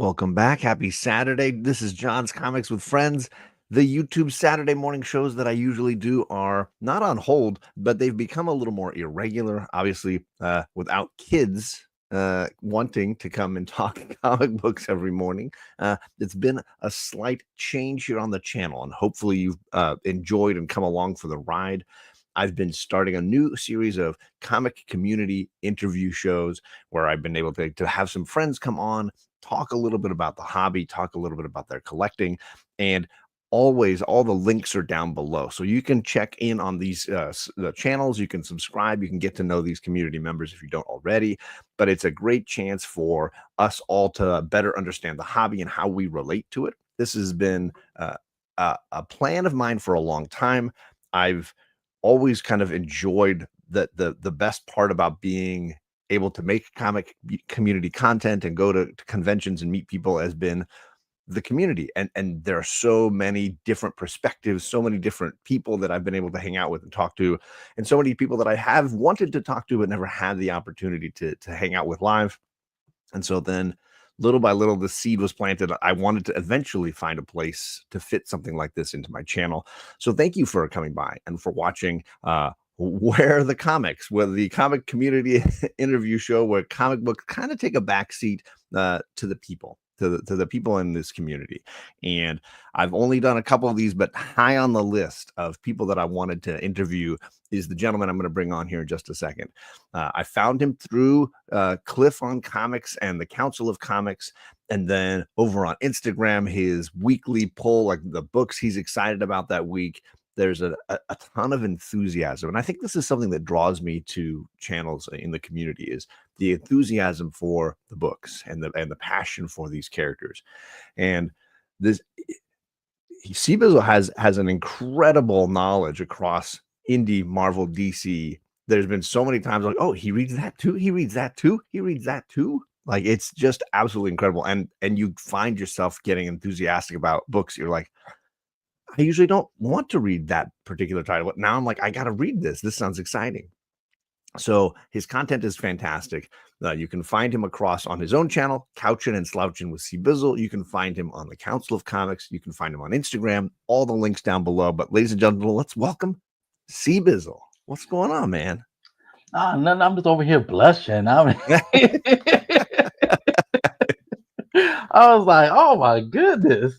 Welcome back. Happy Saturday. This is John's Comics with Friends. The YouTube Saturday morning shows that I usually do are not on hold, but they've become a little more irregular. Obviously, without kids wanting to come and talk comic books every morning, it's been a slight change here on the channel, and hopefully you've enjoyed and come along for the ride. I've been starting a new series of comic community interview shows where I've been able to have some friends come on, talk a little bit about the hobby, talk a little bit about their collecting, and always all the links are down below. So you can check in on these the channels, you can subscribe, you can get to know these community members if you don't already, but it's a great chance for us all to better understand the hobby and how we relate to it. This has been a plan of mine for a long time. I've always kind of enjoyed the best part about being able to make comic community content and go to conventions and meet people has been the community. And there are so many different perspectives, so many different people that I've been able to hang out with and talk to, and so many people that I have wanted to talk to but never had the opportunity to hang out with live. And so then little by little, the seed was planted. I wanted to eventually find a place to fit something like this into my channel. So thank you for coming by and for watching Where the Comics, where the comic community interview show where comic books kind of take a backseat to the people. To the people in this community. And I've only done a couple of these, but high on the list of people that I wanted to interview is the gentleman I'm going to bring on here in just a second. I found him through Cliff on Comics and the Council of Comics. And then over on Instagram, his weekly poll, like the books he's excited about that week. There's a ton of enthusiasm. And I think this is something that draws me to channels in the community is the enthusiasm for the books and the passion for these characters. And this CBizzle has an incredible knowledge across indie, Marvel, DC. There's been so many times like, oh, he reads that too. He reads that too. He reads that too. Like it's just absolutely incredible. And you find yourself getting enthusiastic about books. You're like, I usually don't want to read that particular title, but now I'm like, I got to read this. This sounds exciting. So his content is fantastic. You can find him across on his own channel, Couchin and Slouchin with CBizzle. You can find him on the Council of Comics. You can find him on Instagram. All the links down below. But ladies and gentlemen, let's welcome CBizzle. What's going on, man? Nothing. I'm just over here blushing. I was like, oh my goodness.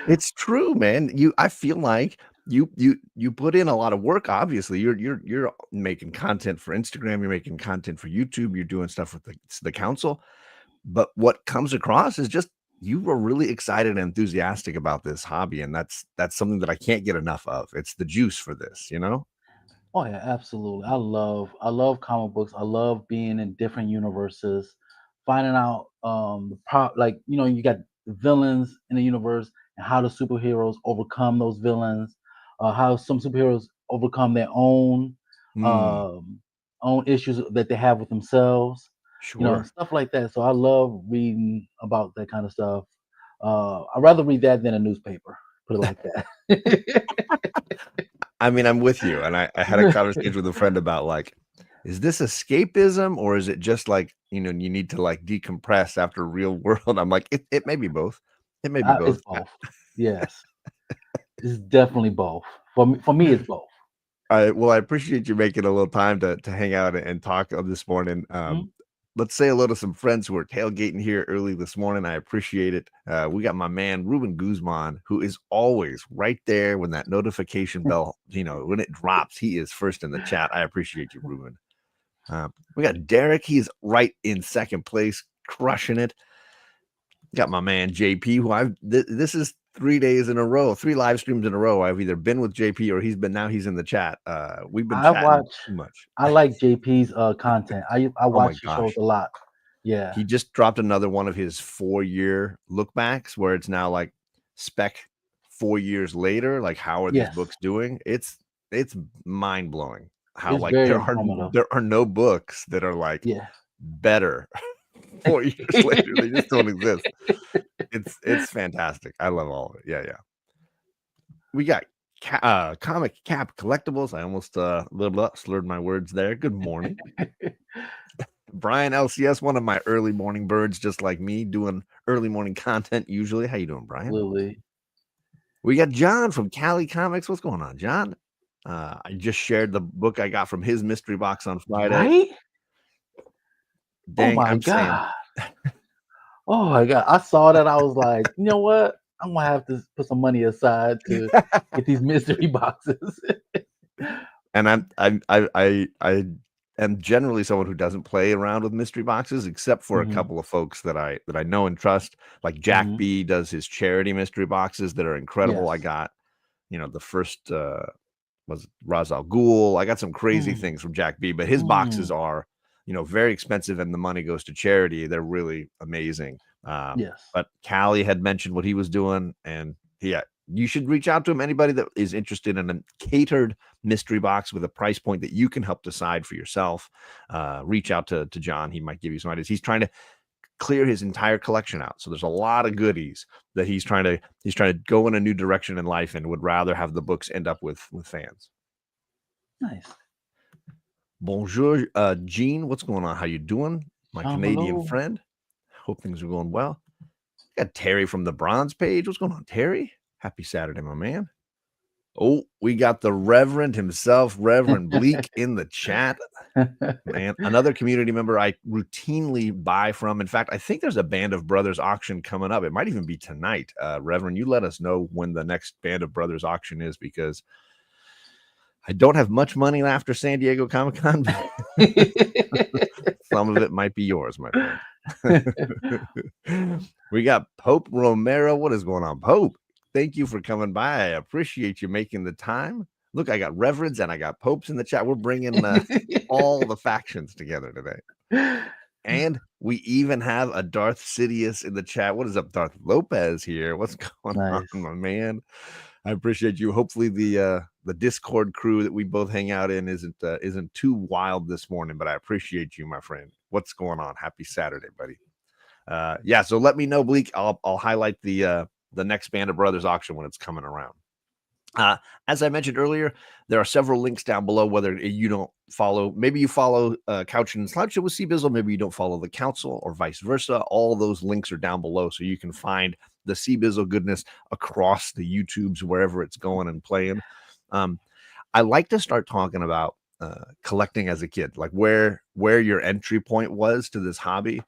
It's true, man. I feel like you put in a lot of work. Obviously, you're making content for Instagram, you're making content for YouTube, you're doing stuff with the council. But what comes across is just you were really excited and enthusiastic about this hobby, and that's something that I can't get enough of. It's the juice for this, you know? Oh yeah, absolutely. I love comic books. I love being in different universes, finding out like you got the villains in the universe and how the superheroes overcome those villains, how some superheroes overcome their um own issues that they have with themselves, Sure. stuff like that. So I love reading about that kind of stuff. I'd rather read that than a newspaper, put it like that. I mean, I'm with you. And I had a conversation with a friend about like, is this escapism or is it just like, you need to like decompress after real world? I'm like, it may be both. It may be It's both. both. Yes, it's definitely both. For me, it's both. Well, I appreciate you making a little time to hang out and talk this morning. Mhm. Let's say hello to some friends who are tailgating here early this morning. I appreciate it. We got my man Ruben Guzman, who is always right there when that notification bell, when it drops, he is first in the chat. I appreciate you, Ruben. We got Derek. He's right in second place, crushing it. Got my man JP, who this is 3 days in a row, 3 live streams in a row. I've either been with JP or he's in the chat. We've been I chatting watch. too much. I like JP's content. I Oh my watch his shows gosh. a lot. Yeah. He just dropped another one of his 4-year look backs where it's now like spec 4 years later. Like, how are these Yes. books doing? It's mind blowing how It's like very there are informative. no books that are like Yeah. better 4 years later. They just don't exist. It's fantastic. I love all of it. Yeah. We got Comic Cap Collectibles. I almost slurred my words there. Good morning. Brian LCS, one of my early morning birds, just like me, doing early morning content usually. How you doing, Brian? Absolutely. We got John from Cali Comics. What's going on, John? I just shared the book I got from his mystery box on Friday. Right? Dang, Oh my I'm saying. God. Oh my God. I saw that. I was like, you know what? I'm gonna have to put some money aside to get these mystery boxes. And I am generally someone who doesn't play around with mystery boxes, except for a couple of folks that I know and trust. Like Jack B does his charity mystery boxes that are incredible. Yes. I got, the first was Ra's al Ghul. I got some crazy things from Jack B, but his boxes are, very expensive, and the money goes to charity. They're really amazing. Yes. But Callie had mentioned what he was doing, and you should reach out to him. Anybody that is interested in a catered mystery box with a price point that you can help decide for yourself, reach out to John. He might give you some ideas. He's trying to clear his entire collection out, so there's a lot of goodies that he's trying to go in a new direction in life, and would rather have the books end up with fans. Nice. Bonjour, Gene. What's going on? How you doing, my Canadian hello. friend? Hope things are going well. Got Terry from the Bronze Page. What's going on, Terry? Happy Saturday, my man. Oh, we got the Reverend himself, Reverend Bleak, in the chat. Man, another community member I routinely buy from. In fact, I think there's a Band of Brothers auction coming up. It might even be tonight. Reverend, you let us know when the next Band of Brothers auction is, because I don't have much money after San Diego Comic-Con. Some of it might be yours, my friend. We got Pope Romero. What is going on, Pope? Thank you for coming by. I appreciate you making the time. Look, I got reverends and I got popes in the chat. We're bringing all the factions together today. And we even have a Darth Sidious in the chat. What is up, Darth Lopez here? What's going on, my man? I appreciate you. Hopefully the Discord crew that we both hang out in isn't too wild this morning, but I appreciate you, my friend. What's going on? Happy Saturday, buddy. So let me know, Bleak. I'll highlight the next Band of Brothers auction when it's coming around. As I mentioned earlier, there are several links down below. Whether you don't follow, maybe you follow Couchin and Slouchin with CBizzle, maybe you don't follow the council, or vice versa. All those links are down below, so you can find the CBizzle goodness across the YouTubes, wherever it's going and playing. I like to start talking about collecting as a kid, like where your entry point was to this hobby,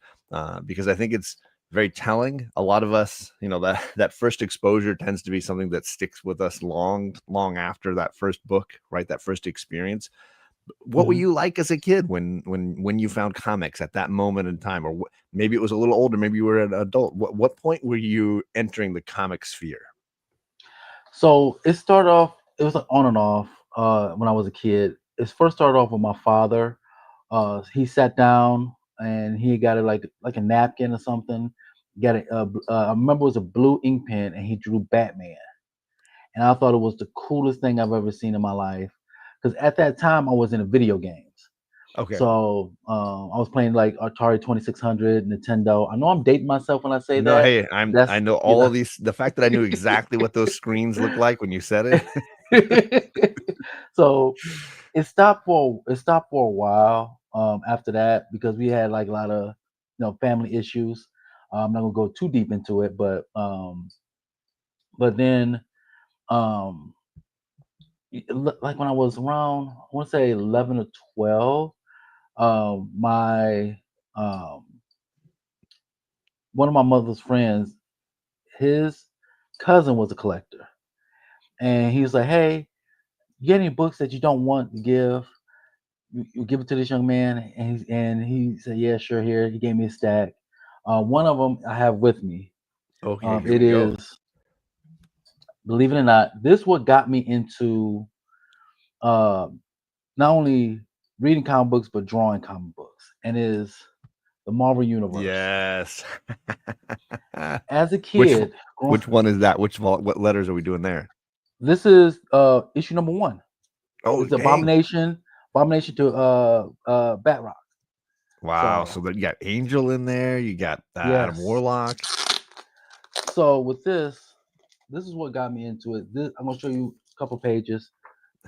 because I think it's very telling. A lot of us, that first exposure tends to be something that sticks with us long after that first book, right? That first experience. What were you like as a kid when you found comics at that moment in time? Or maybe it was a little older, maybe you were an adult. What point were you entering the comic sphere? So it started off, it was on and off when I was a kid. It first started off with my father. He sat down and he got it like a napkin or something. Got it. I remember it was a blue ink pen, and he drew Batman. And I thought it was the coolest thing I've ever seen in my life, because at that time I was into video games. Okay. So I was playing like Atari 2600, Nintendo. I know I'm dating myself when I say No, that. hey, I know all of these. The fact that I knew exactly what those screens looked like when you said it. So it stopped for a while after that, because we had like a lot of family issues. I'm not gonna go too deep into it, but then like when I was around, I want to say 11 or 12, my one of my mother's friends, his cousin was a collector, and he was like, "Hey, you get any books that you don't want to give? You give it to this young man." And he said, "Yeah, sure." Here, he gave me a stack. One of them I have with me. Okay, here It we go. is, believe it or not, this what got me into not only reading comic books but drawing comic books, and it is the Marvel Universe. Yes. As a kid, which one is that? What letters are we doing there? this is issue number 1. Oh, It's Abomination to Batroc. Wow. So that you got Angel in there, you got Adam Warlock. So with this is what got me into it. I'm gonna show you a couple pages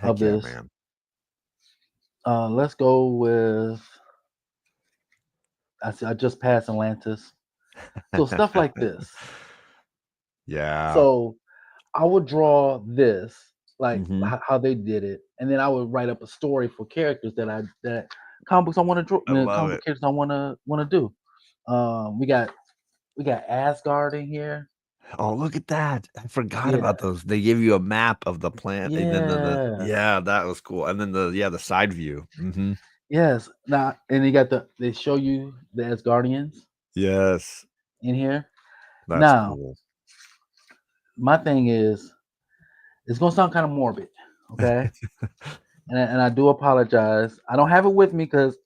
of this. Man. Let's go with I just passed Atlantis. So stuff like this. Yeah. So I would draw this, like Mhm. how they did it, and then I would write up a story for characters that comic books I want to draw, I love comic book it. characters I want to do. We got Asgard in here. Oh, look at that. I forgot Yeah, about those. They give you a map of the plant and then yeah, yeah, that was cool. And then the side view. Mhm. yes. Now, and they show you the Asgardians Yes. in here. That's Now, cool. my thing is, it's gonna sound kind of morbid, okay? And I do apologize. I don't have it with me because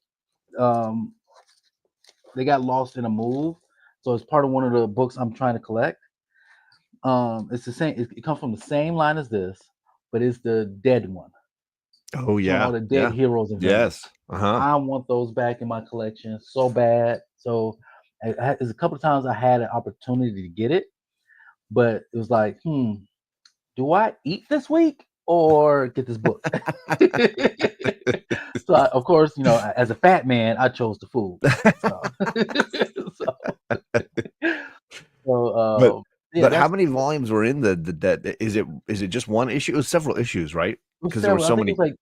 um, they got lost in a move, so it's part of one of the books I'm trying to collect. It's the same. It comes from the same line as this, but it's the dead one, Oh, showing all yeah. the dead Yeah. heroes and villains. Yes. Uh-huh. I want those back in my collection so bad. So there's a couple of times I had an opportunity to get it, but it was like, do I eat this week or get this book? So of course, as a fat man, I chose the food. So, so, so But yeah, how that's many volumes were in the that is it just one issue? It was several issues, right? it was Because there were several. so many. I think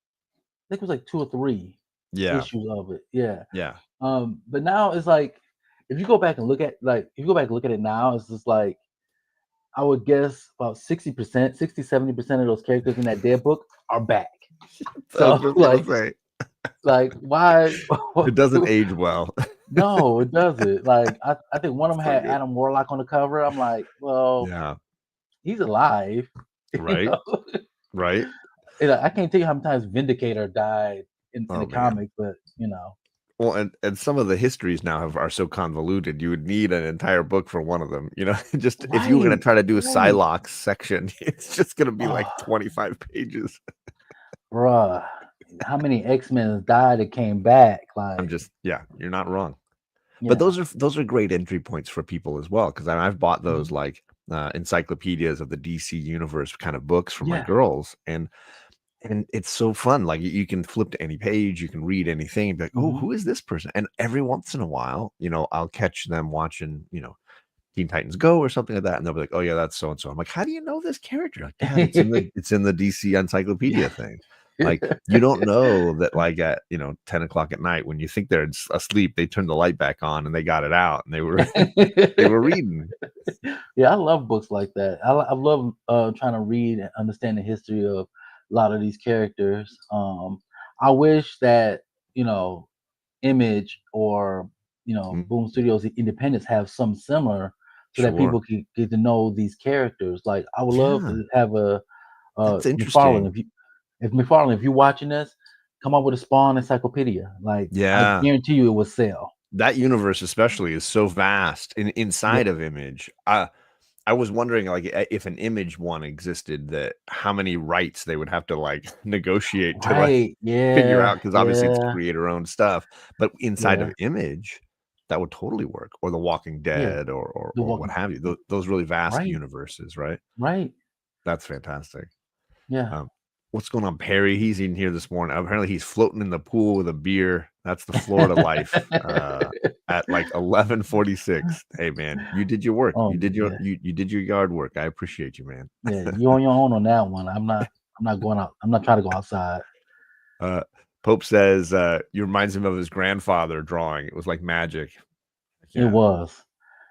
it was like 2 or 3 Yeah. issues of it. Yeah. Yeah. But now it's like if you go back and look at it now, it's just like I would guess about 60%, 60-70% of those characters in that dead book are back. I was So just gonna say why it doesn't age well. no, it doesn't. Like I think one of them So had good. Adam Warlock on the cover. I'm like, well, Yeah. he's alive. you Right. know? Right. I can't tell you how many times Vindicator died in Oh the man. comic, but Well, and some of the histories now are so convoluted. You would need an entire book for one of them. Just if you were going right, to try to do a right. Psylocke section, it's just going to be like Oh, 25 pages. bruh. How many X-Men died and came back? Like, Yeah, you're not wrong. But yeah. those are great entry points for people as well because I've bought those Mhm. like encyclopedias of the DC universe kind of books for my Yeah. girls, and it's so fun. Like you can flip to any page, you can read anything, and be like, oh, Mhm. who is this person? And every once in a while, I'll catch them watching, Teen Titans Go or something like that, and they'll be like, oh yeah, that's so and so. I'm like, how do you know this character? Like, Dad, it's in the DC encyclopedia thing. Like you don't know that like at 10 o'clock at night when you think they're asleep, they turn the light back on and they got it out and they were they were reading. Yeah, I love books like that. I love trying to read and understand the history of a lot of these characters. I wish that you know Image or Mm, Boom Studios Independence have some similar, so that sure. people can get to know these characters. Like I would love Yeah, to have a that's McFarlane. interesting. If McFarlane, if you're watching this, come up with a Spawn encyclopedia. Like I Yeah. guarantee you, it will sell. That universe especially is so vast Yeah, inside of Image. I was wondering, like, if an Image one existed, that how many rights they would have to, like, negotiate to, like, right. figure Yeah, out because obviously it's yeah, creator-owned stuff, but inside yeah, of Image, that would totally work, or The Walking yeah. Dead or The what Walking. have you, those really vast Right, universes, right? right. That's fantastic. Yeah. Um, what's going on, Perry? He's in here this morning. Apparently, he's floating in the pool with a beer. That's the Florida life. At like 11:46. Hey, man, you did your work. Oh You did your yeah, you did your yard work. I appreciate you, man. yeah. You on your own on that one. I'm not going out. I'm not trying to go outside. Uh, Pope says you reminds him of his grandfather drawing. It was like magic. It Yeah. was.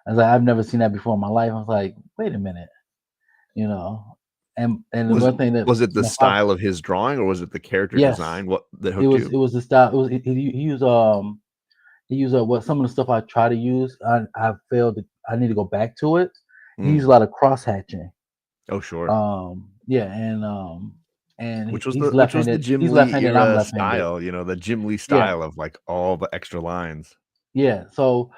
I was like, I've never seen that before in my life. I was like, wait a minute, you know. And the Was one thing that was it the my father, style of his drawing or was it the character yes, design? What that hooked you? it was the style. It was he used what some of the stuff I try to use. I failed. I need to go back to it. He Mm. used a lot of cross hatching. Oh, sure. Yeah, and he's Which was the left-handed. Jim He's Lee left-handed. I'm era left-handed. style, the Jim Lee Yeah, style of like all the extra lines. yeah. So,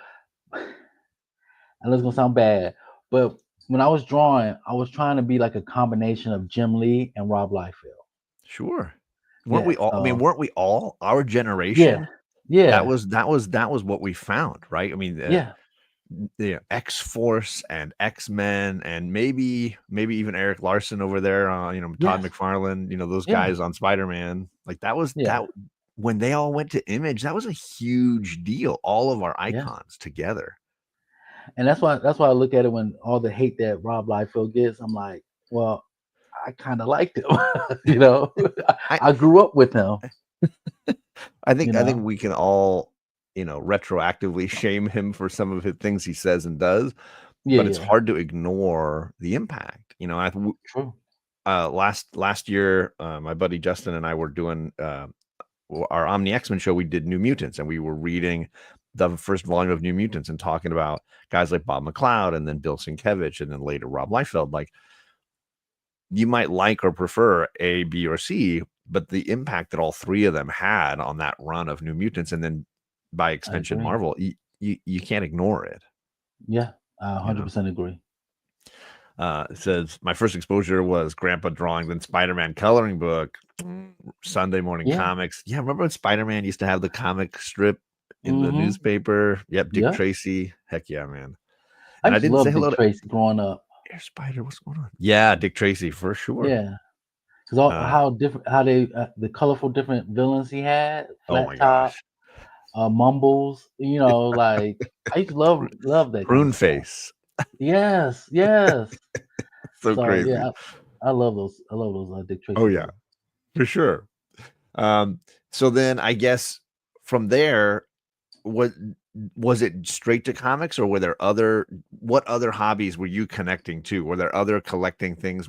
and it's gonna sound bad, but when I was drawing, I was trying to be like a combination of Jim Lee and Rob Liefeld. Sure. Weren't Yeah. we all I mean, So weren't we all our yeah, generation? yeah, That was what we found, right? I mean, yeah, X-Force and X-Men and maybe even Eric Larson over there, Todd yes, McFarlane, those yeah, guys on Spider-Man. Like that was yeah. when they all went to Image, that was a huge deal. All of our Yeah. icons together. And that's why I look at it when all the hate that Rob Liefeld gets. I'm like, well, I kind of liked him. You know, I I grew up with him. I think You know, we can all, retroactively shame him for some of the things he says and does, yeah, but it's yeah, hard to ignore the impact. true. Last year, my buddy Justin and I were doing our Omni X-Men show. We did New Mutants, and we were reading the first volume of New Mutants and talking about guys like Bob McLeod and then Bill Sienkiewicz and then later Rob Liefeld. Like, you might like or prefer A, B, or C, but the impact that all three of them had on that run of New Mutants, and then by I extension agree. Marvel, you can't ignore it. Yeah, I You know, 100% agree. it says my first exposure was Grandpa drawing, then Spider-Man coloring book, Sunday morning Yeah. comics. Yeah, remember when Spider-Man used to have the comic strip in the Mm-hmm. newspaper? Yep, Dick Yeah. Tracy. Heck yeah, man. I And I used to didn't say love Dick hello to Tracy growing up. Air Spider. What's going on? Yeah, Dick Tracy for sure. Yeah, because all Uh, how different, how they the colorful different villains he had, oh Flat my Top, gosh. Mumbles. You know, like I used to love that kind Prune of stuff. face. Yes, yes. So So crazy. yeah, I love those. I love those Dick Oh Tracy yeah, books. for sure. So then I guess from there, what was it straight to comics, or were there what other hobbies were you connecting to? Were there other collecting things?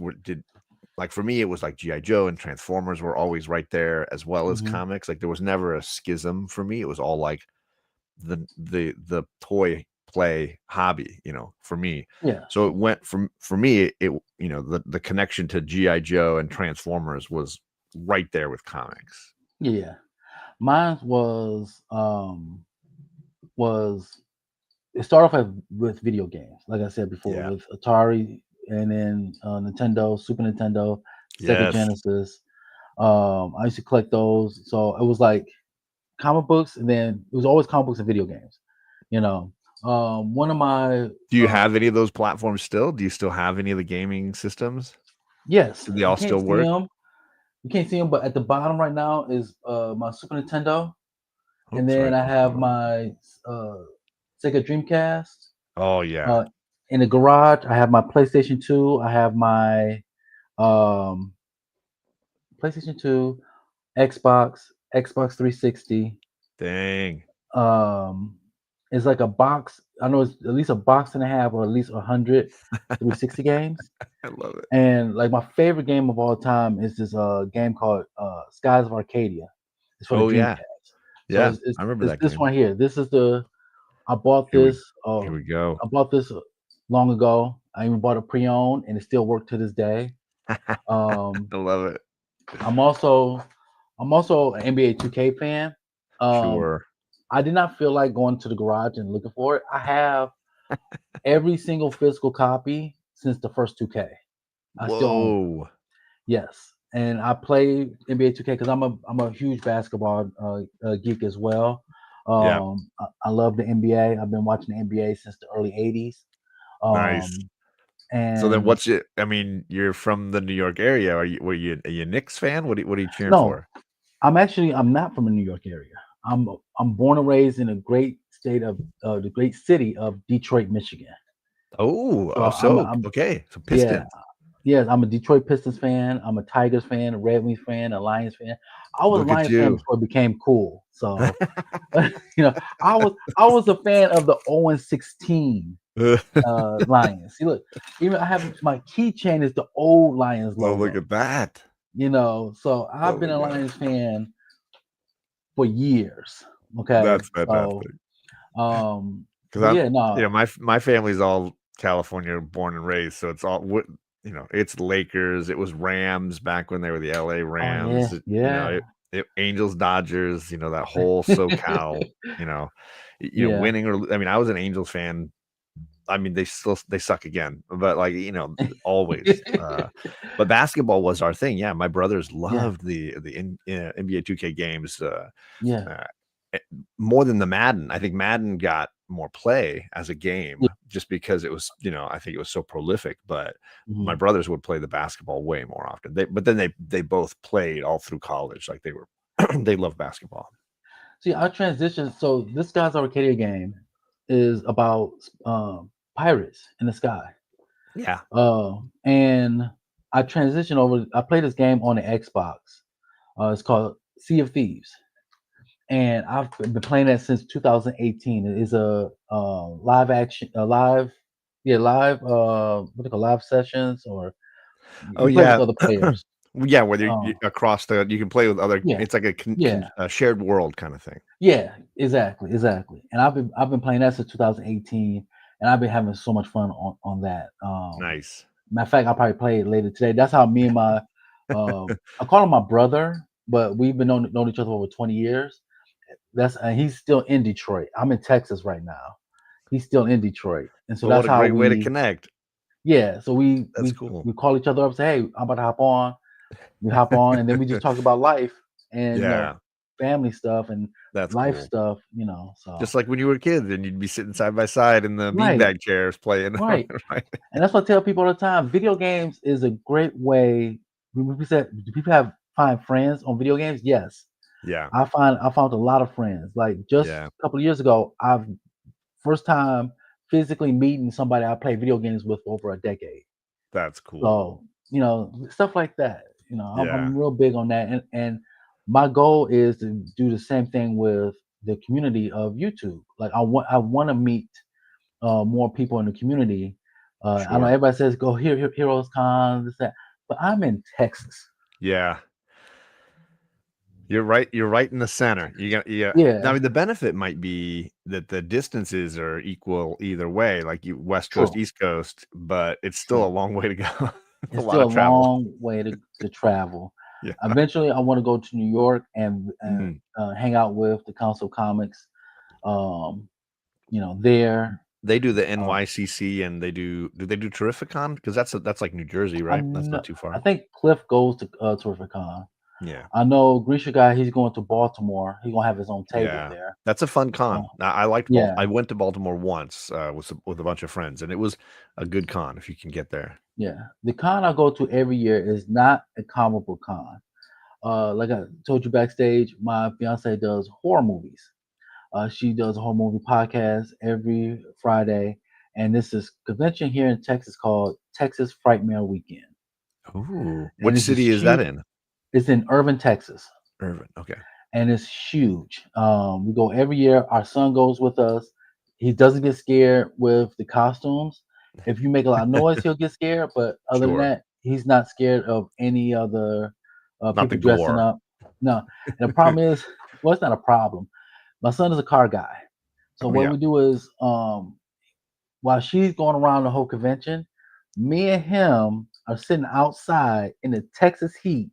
Like for me, it was like G.I. Joe and Transformers were always right there, as well as Hmm. comics. Like there was never a schism for me. It was all like the toy play hobby, for me. Yes. So it went from for me, the connection to G.I. Joe and Transformers was right there with comics. Yeah. Mine was it started off with video games, like I said before, Yeah. with Atari, and then Nintendo, Super Nintendo, Sega Yes. Genesis. I used to collect those, so it was like comic books, and then it was always comic books and video games. You know, one of my Do you have any of those platforms still? Do you still have any of the gaming systems? yes, Do they you all can't still see work? them. You can't see them, but at the bottom right now is my Super Nintendo, Oh, and then sorry. I have my uh, Sega Dreamcast. Oh, yeah. Uh, in the garage, I have my PlayStation 2. I have my um, PlayStation 2, Xbox 360. Dang. Um, it's like a box. I know it's at least a box and a half, or at least 100 360 games. I love it. And like my favorite game of all time is this game called Skies of Arcadia. It's for the Oh, yeah. Dreamcast. So Yeah. I remember it's that this game. one here. This is the I bought Here we this. here we go. I bought this long ago. I even bought a pre-owned, and it still works to this day. I Um, love it. I'm also I'm also an NBA 2K fan. Um, Sure. I did not feel like going to the garage and looking for it. I have every single physical copy since the first 2K. I still own them. Whoa. Yes, and I play NBA 2K because I'm a huge basketball geek as well. Yeah. I love the NBA. I've been watching the NBA since the early '80s. Nice. Um, So then and what's it? I mean, you're from the New York area. Are you a Knicks fan? What are you cheering no, for? I'm not from the New York area. I'm born and raised in a great state of the great city of Detroit, Michigan. Oh, So I'm okay. So yeah, Pistons. yes, I'm a Detroit Pistons fan. I'm a Tigers fan, a Red Wings fan, a Lions fan. I was a Look at Lions fan you. before it became cool. So I was a fan of the 0-16 Oh, Lions. See, look, even I have my keychain is the old Lions look logo. at that. So I've Oh been my a gosh. Lions fan for years. Okay, That's so fantastic. Because but I'm, yeah, no, my family's all California born and raised, so it's all it's Lakers. It was Rams back when they were the LA oh yeah, Rams. yeah, Angels, Dodgers. That whole SoCal. yeah, Winning or I mean, I was an Angels fan. I mean, they suck again, but like always. But basketball was our thing. Yeah, my brothers yeah, loved the NBA 2K games. yeah, Uh, More than the Madden. I think Madden got more play as a game yeah. just because it was, I think it was so prolific. But my Mhm. brothers would play the basketball way more often. But then they both played all through college. Like they were They love basketball. See, I transitioned. So this guy's Arcadia game is about pirates in the sky. Yeah. And I transitioned over. I played this game on the Xbox. It's called Sea of Thieves, and I've been playing that since 2018. It is a live action, live. What they call live sessions, or Oh you play with yeah. other players. Yeah, whether you Um, across you can play with other. yeah, It's like a, yeah, a shared world kind of thing. yeah, exactly. And I've been playing that since 2018, and I've been having so much fun on that. Nice. Matter of fact, I'll probably play it later today. That's how me and my I call him my brother, but we've been known each other for over 20 years. That's he's still in Detroit. I'm in Texas right now. He's still in Detroit, and so Well, what that's a how great way to we connect. yeah. So we That's we cool. we call each other up, say, "Hey, I'm about to hop on." We hop on, and then we just talk about life and Yeah, family stuff and that's life cool. stuff. So Just like when you were kids and you'd be sitting side by side in the right, beanbag chairs playing, right. right? And that's what I tell people all the time. Video games is a great way. When we said, do people find friends on video games? Yes, Yeah, I found a lot of friends. Like just yeah, a couple of years ago, I've first time physically meeting somebody I played video games with for over a decade. that's cool. So stuff like that. Yeah, I'm real big on that, and my goal is to do the same thing with the community of YouTube. Like I want to meet more people in the community. I know sure. everybody says go here, Heroes Con, this that, but I'm in Texas. Yeah, you're right. You're right in the center. You got, yeah. I Yeah, mean, the benefit might be that the distances are equal either way, like you West Coast, true, East Coast, but it's still a true. long way to go. It's a It's lot still of a travel. long way to travel. Yeah. Eventually, I want to go to New York and Mhm. hang out with the Council of Comics. Um, there. They do the Uh, NYCC and do they do Terrificon? Because that's like New Jersey, I right? That's not know, too I far. think Cliff goes to Terrificon. Yeah. I know Grisha guy. He's going to Baltimore. He's gonna have his own table Yeah. there. That's a fun Uh, con. I liked yeah, I went to Baltimore once, with a bunch of friends, and it was a good con if you can get there. yeah. The con I go to every year is not a comic book con. Like I told you backstage, my fiance does horror movies. She does a horror movie podcast every Friday, and this is convention here in Texas called Texas Frightmare Weekend, Ooh. and Which city is that in? it's in Irving, Texas, Irvin. Okay. and it's huge. We go every year. Our son goes with us. He doesn't get scared with the costumes. If you make a lot of noise, he'll get scared. But other than Sure. that, he's not scared of any other Not the people dressing gore. up. No. And the problem is, well, it's not a problem. My son is a car guy. So Oh, what yeah. we do is, while she's going around the whole convention, me and him are sitting outside in the Texas heat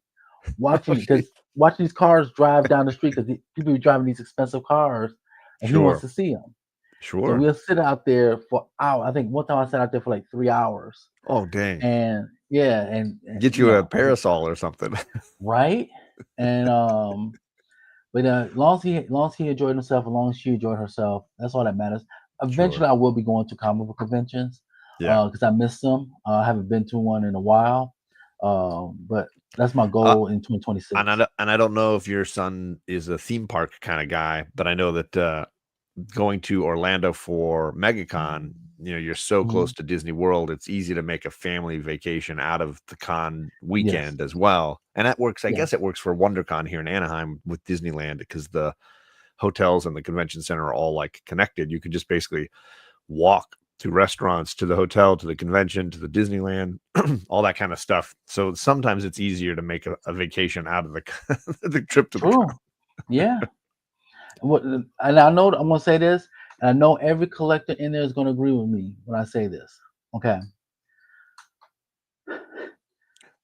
watching Okay. because watching these cars drive down the street because people be driving these expensive cars, and he wants Sure. to see them. So Sure. we'll sit out there for hours. I think one time I sat out there for like 3 hours, Oh, dang. and yeah, and Get you a parasol or something. right, and but long as he enjoyed himself, as long as she enjoyed herself, that's all that matters. Sure. Eventually, I will be going to comic book conventions Yeah. because I miss them. I haven't been to one in a while, but that's my Uh, goal in 2026. and I don't know if your son is a theme park kinda guy, but I know that, going to Orlando for MegaCon, you're so close Mhm. to Disney World, it's easy to make a family vacation out of the con Yes, weekend as well, and that works I yes, guess it works for WonderCon here in Anaheim with Disneyland because the hotels and the convention center are all, like, connected. You can just basically walk to restaurants, to the hotel, to the convention, to the Disneyland, all that kinda stuff. So sometimes it's easier to make a vacation out of the the trip to the con. true. Yeah. And I know I'm gonna say this, and I know every collector in there is gonna agree with me when I say this. Okay.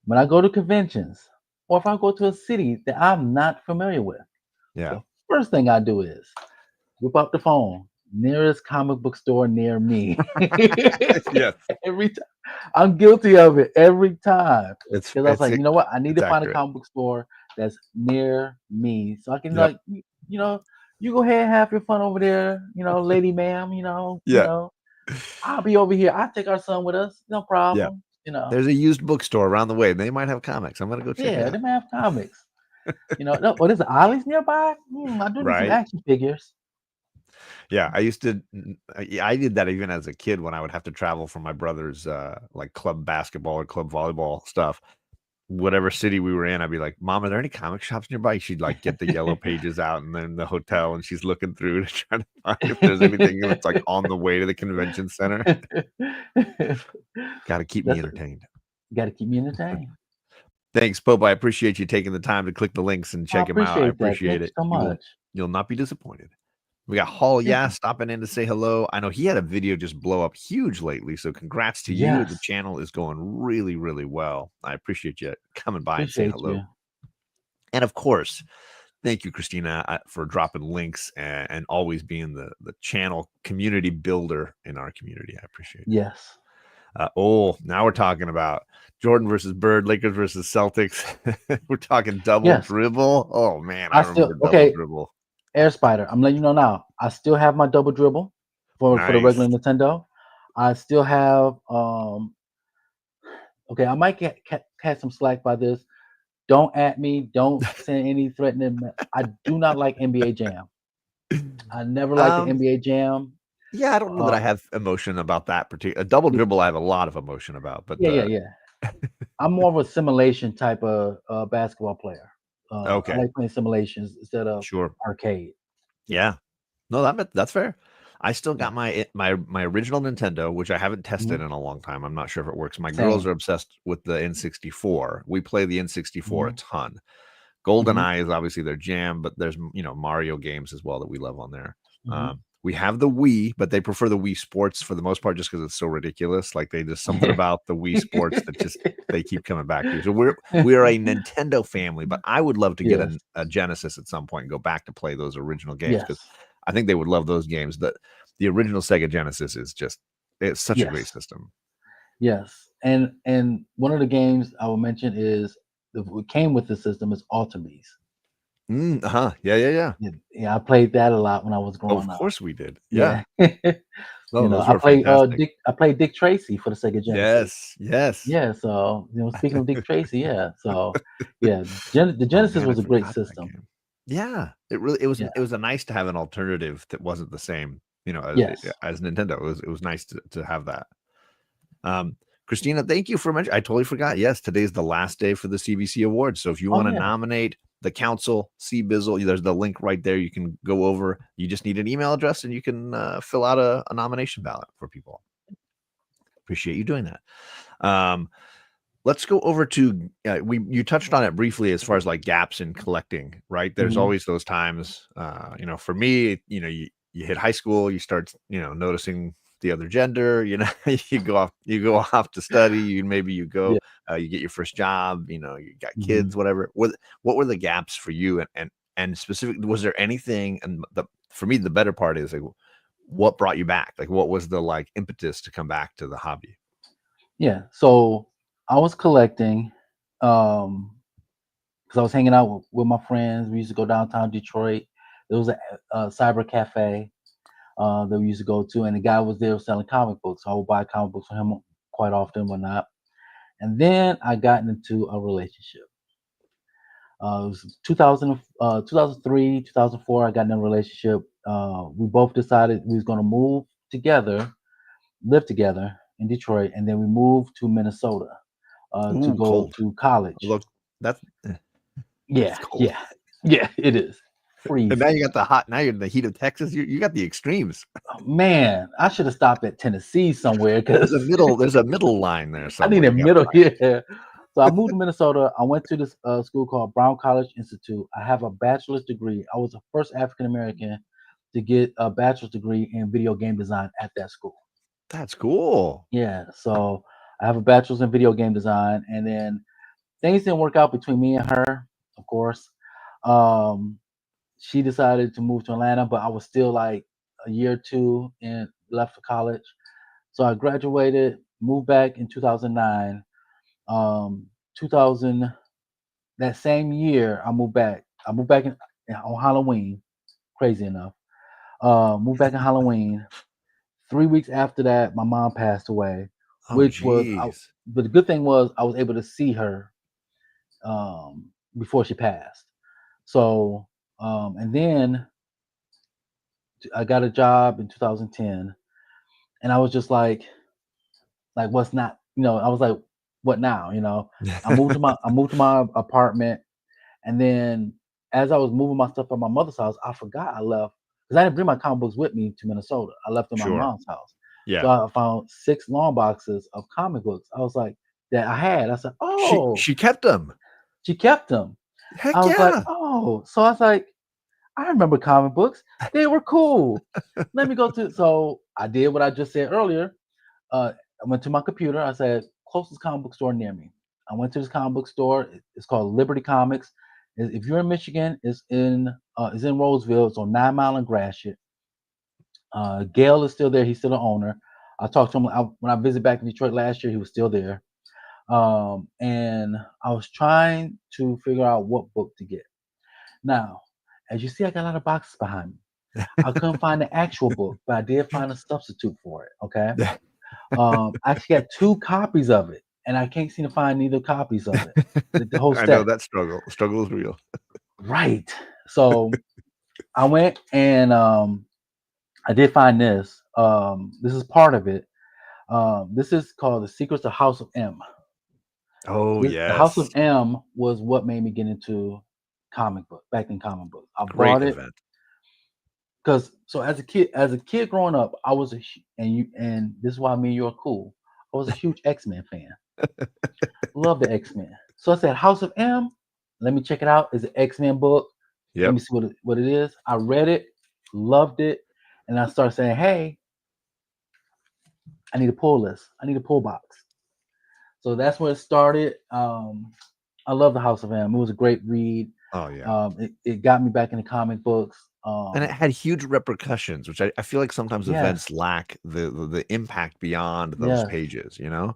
When I go to conventions, or if I go to a city that I'm not familiar with, Yeah. the first thing I do is whip up the phone, nearest comic book store near me. Yes. Every time. I'm guilty of it every time. It's Because I was it's like, you know what? I need it's to find a accurate. comic book store that's near me. So I can Yep. like you know, you go ahead and have your fun over there, lady ma'am, Yeah. I'll be over here. I'll take our son with us, no Yeah. problem. There's a used bookstore around the way. They might have comics. I'm gonna go check it Yeah, they out. might have comics. No, what is it? Ollie's nearby? I do need some Right? action figures. Yeah, I used to. Yeah, I did that even as a kid when I would have to travel for my brother's like club basketball or club volleyball stuff. Whatever city we were in, I'd be like, "Mom, are there any comic shops nearby?" She'd like get the yellow pages out, and then the hotel, and she's looking through to try to find if there's anything that's like on the way to the convention center. Got to keep me That's entertained. got to keep me entertained. Thanks, Pope. I appreciate you taking the time to click the links and I check them out. I appreciate that. appreciate Thank you it. so much. You'll not be disappointed. We got Hall Thank you. stopping in to say hello. I know he had a video just blow up huge lately, so congrats to you. The Yes, channel is going really, really well. I appreciate you coming by and saying appreciate hello. you. And of course, thank you, Christina, for dropping links and always being the channel community builder in our community. I appreciate it. Yes. Now we're talking about Jordan versus Bird, Lakers versus Celtics. We're talking double Yes. dribble. Oh man, I I still remember double okay. dribble. Air Spider. I'm letting you know now. I still have my double dribble for the Nice. regular Nintendo. I still have okay, I might catch some slack by this. Don't at me. Don't send any threatening. I do not like NBA Jam. I never liked the Um, NBA Jam. yeah, I don't know that I have emotion about that particular double Yeah, dribble. I have a lot of emotion about, but yeah, I'm more of a simulation type of basketball player. I okay, like playing simulations instead of sure, arcade. yeah, no, that's fair. I still Yeah. got my original Nintendo, which I haven't tested Mhm. in a long time. I'm not sure if it works. My girls Same. are obsessed with the N64. We play the N64 a Mhm. ton. Mhm. GoldenEye is obviously their jam, but there's Mario games as well that we love on there. Mhm. We have the Wii, but they prefer the Wii Sports for the most part, just because it's so ridiculous. Like they just something about the Wii Sports that just they keep coming back to. So we're a Nintendo family, but I would love to get Yes. a Genesis at some point and go back to play those original games because Yes. I think they would love those games. The original Sega Genesis is just it's such a great Yes. system. Yes. And one of the games I will mention is what came with the system is Ultimies. Uh-huh. Yeah. Yeah, I played that a lot when I was Of growing up. course we did. Yeah. Yeah. No, those were fantastic. I played Dick Tracy for the Sega Genesis. Yes. Yeah, so speaking of Dick Tracy, yeah. So yeah, the Oh, Genesis man, I was a great forgot that system. game. Yeah, Yeah. it was a nice to have an alternative that wasn't the same, Yes. as Nintendo. It was nice to have that. Um, Christina, thank you for mentioning. I totally forgot. Yes, today's the last day for the CBC Awards. So if you Oh want to yeah. nominate the council, CBizzle, there's the link right there. You can go over. You just need an email address and you can fill out a nomination ballot for people. Appreciate you doing that. Um, let's go over to you touched on it briefly as far as like gaps in collecting, right? There's Mhm. always those times, for me, you hit high school, you start, noticing the other gender, you go off to study, maybe you go, Yeah. you get your first job, you got Mhm. kids, whatever. What were the gaps for you, and specifically, was there anything? And for me, the better part is like, what brought you back? Like, what was the like impetus to come back to the hobby? Yeah. So I was collecting because I was hanging out with my friends. We used to go downtown Detroit. There was a cyber cafe that we used to go to, and the guy was there selling comic books. So I would buy comic books from him quite often, whatnot. And then I got into a relationship. It was 2003, 2004. I got in a relationship. We both decided we was going to move together, live together in Detroit, and then we moved to Minnesota to Ooh, go cold. to college. Look, that's Yeah, that's cold. yeah, yeah. It is And now freezing. you got the hot. Now you're in the heat of Texas. You got the extremes. Oh, man, I should have stopped at Tennessee somewhere There's a because middle. There's a middle line there I somewhere. need a You got to middle find. here. So I moved to Minnesota. I went to this school called Brown College Institute. I have a bachelor's degree. I was the first African American to get a bachelor's degree in video game design at that school. That's cool. Yeah, so I have a bachelor's in video game design, and then things didn't work out between me and her, of course. Um, she decided to move to Atlanta, but I was still like a year or two and left for college. So I graduated, moved back in 2009. 2000 that same year, I moved back. I moved back on Halloween. Crazy enough, moved back in Halloween. 3 weeks after that, my mom passed away, Oh, which was. geez. But the good thing was I was able to see her before she passed. So, and then I got a job in 2010, and I was just like what's not, I was like, what now? I moved to my apartment, and then as I was moving my stuff from my mother's house, I forgot I left because I didn't bring my comic books with me to Minnesota. I left them at my Sure. mom's house. So Yeah. I found 6 long boxes of comic books. I was like, that I had. I said, She oh, she kept them. she kept them. I Heck was like, yeah. oh, so I was like, I remember comic books. They were cool. Let me go to. So I did what I just said earlier. I went to my computer. I said, closest comic book store near me. I went to this comic book store. It's called Liberty Comics. If you're in Michigan, it's in Roseville. It's on 9 Mile and Gratiot. Gail is still there. He's still the owner. I talked to him when I visited back in Detroit last year. He was still there. And I was trying to figure out what book to get. Now, as you see, I got a lot of boxes behind me. I couldn't find the actual book, but I did find a substitute for it. Okay. I actually got 2 copies of it, and I can't seem to find neither copies of it. The whole I know set. that struggle. Struggle is real. Right. So I went and I did find this. This is part of it. This is called The Secrets of House of M. Oh, The House yes. of M was what made me get into comic book, back in comic book. I Great bought it event. because so as a kid growing up, I was and this is why me and you are cool. I was a huge X-Men fan. Love the X-Men. So I said, House of M. Let me check it out. It's an X-Men book. Let Yep. me see what it is. I read it, loved it, and I started saying, hey, I need a pull list. I need a pull box. So that's where it started. I love the House of M. It was a great read. Oh, yeah. It got me back into comic books. And it had huge repercussions, which I feel like sometimes Yes, events lack the impact beyond those yes, pages, you know?